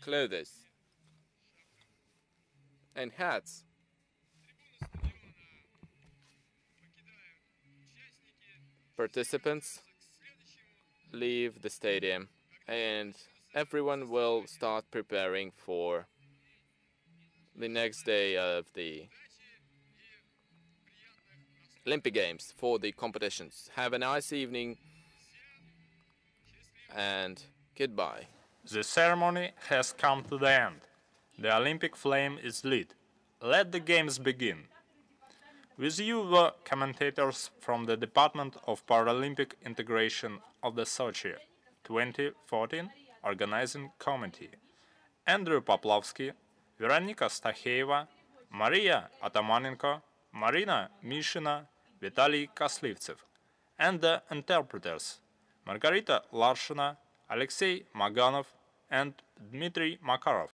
Speaker 3: clothes and hats. Participants leave the stadium and everyone will start preparing for the next day of the Olympic Games, for the competitions. Have a nice evening and goodbye.
Speaker 1: The ceremony has come to the end. The Olympic flame is lit. Let the games begin. With you were commentators from the Department of Paralympic Integration of the Sochi 2014 Organizing Committee: Andrey Poplavskiy, Veronica Stakheeva, Mariya Atomanenko, Marina Mishina, Vitaly Kaslivtsev, and the interpreters Margarita Larshina, Alexey Maganov, and Dmitry Makarov.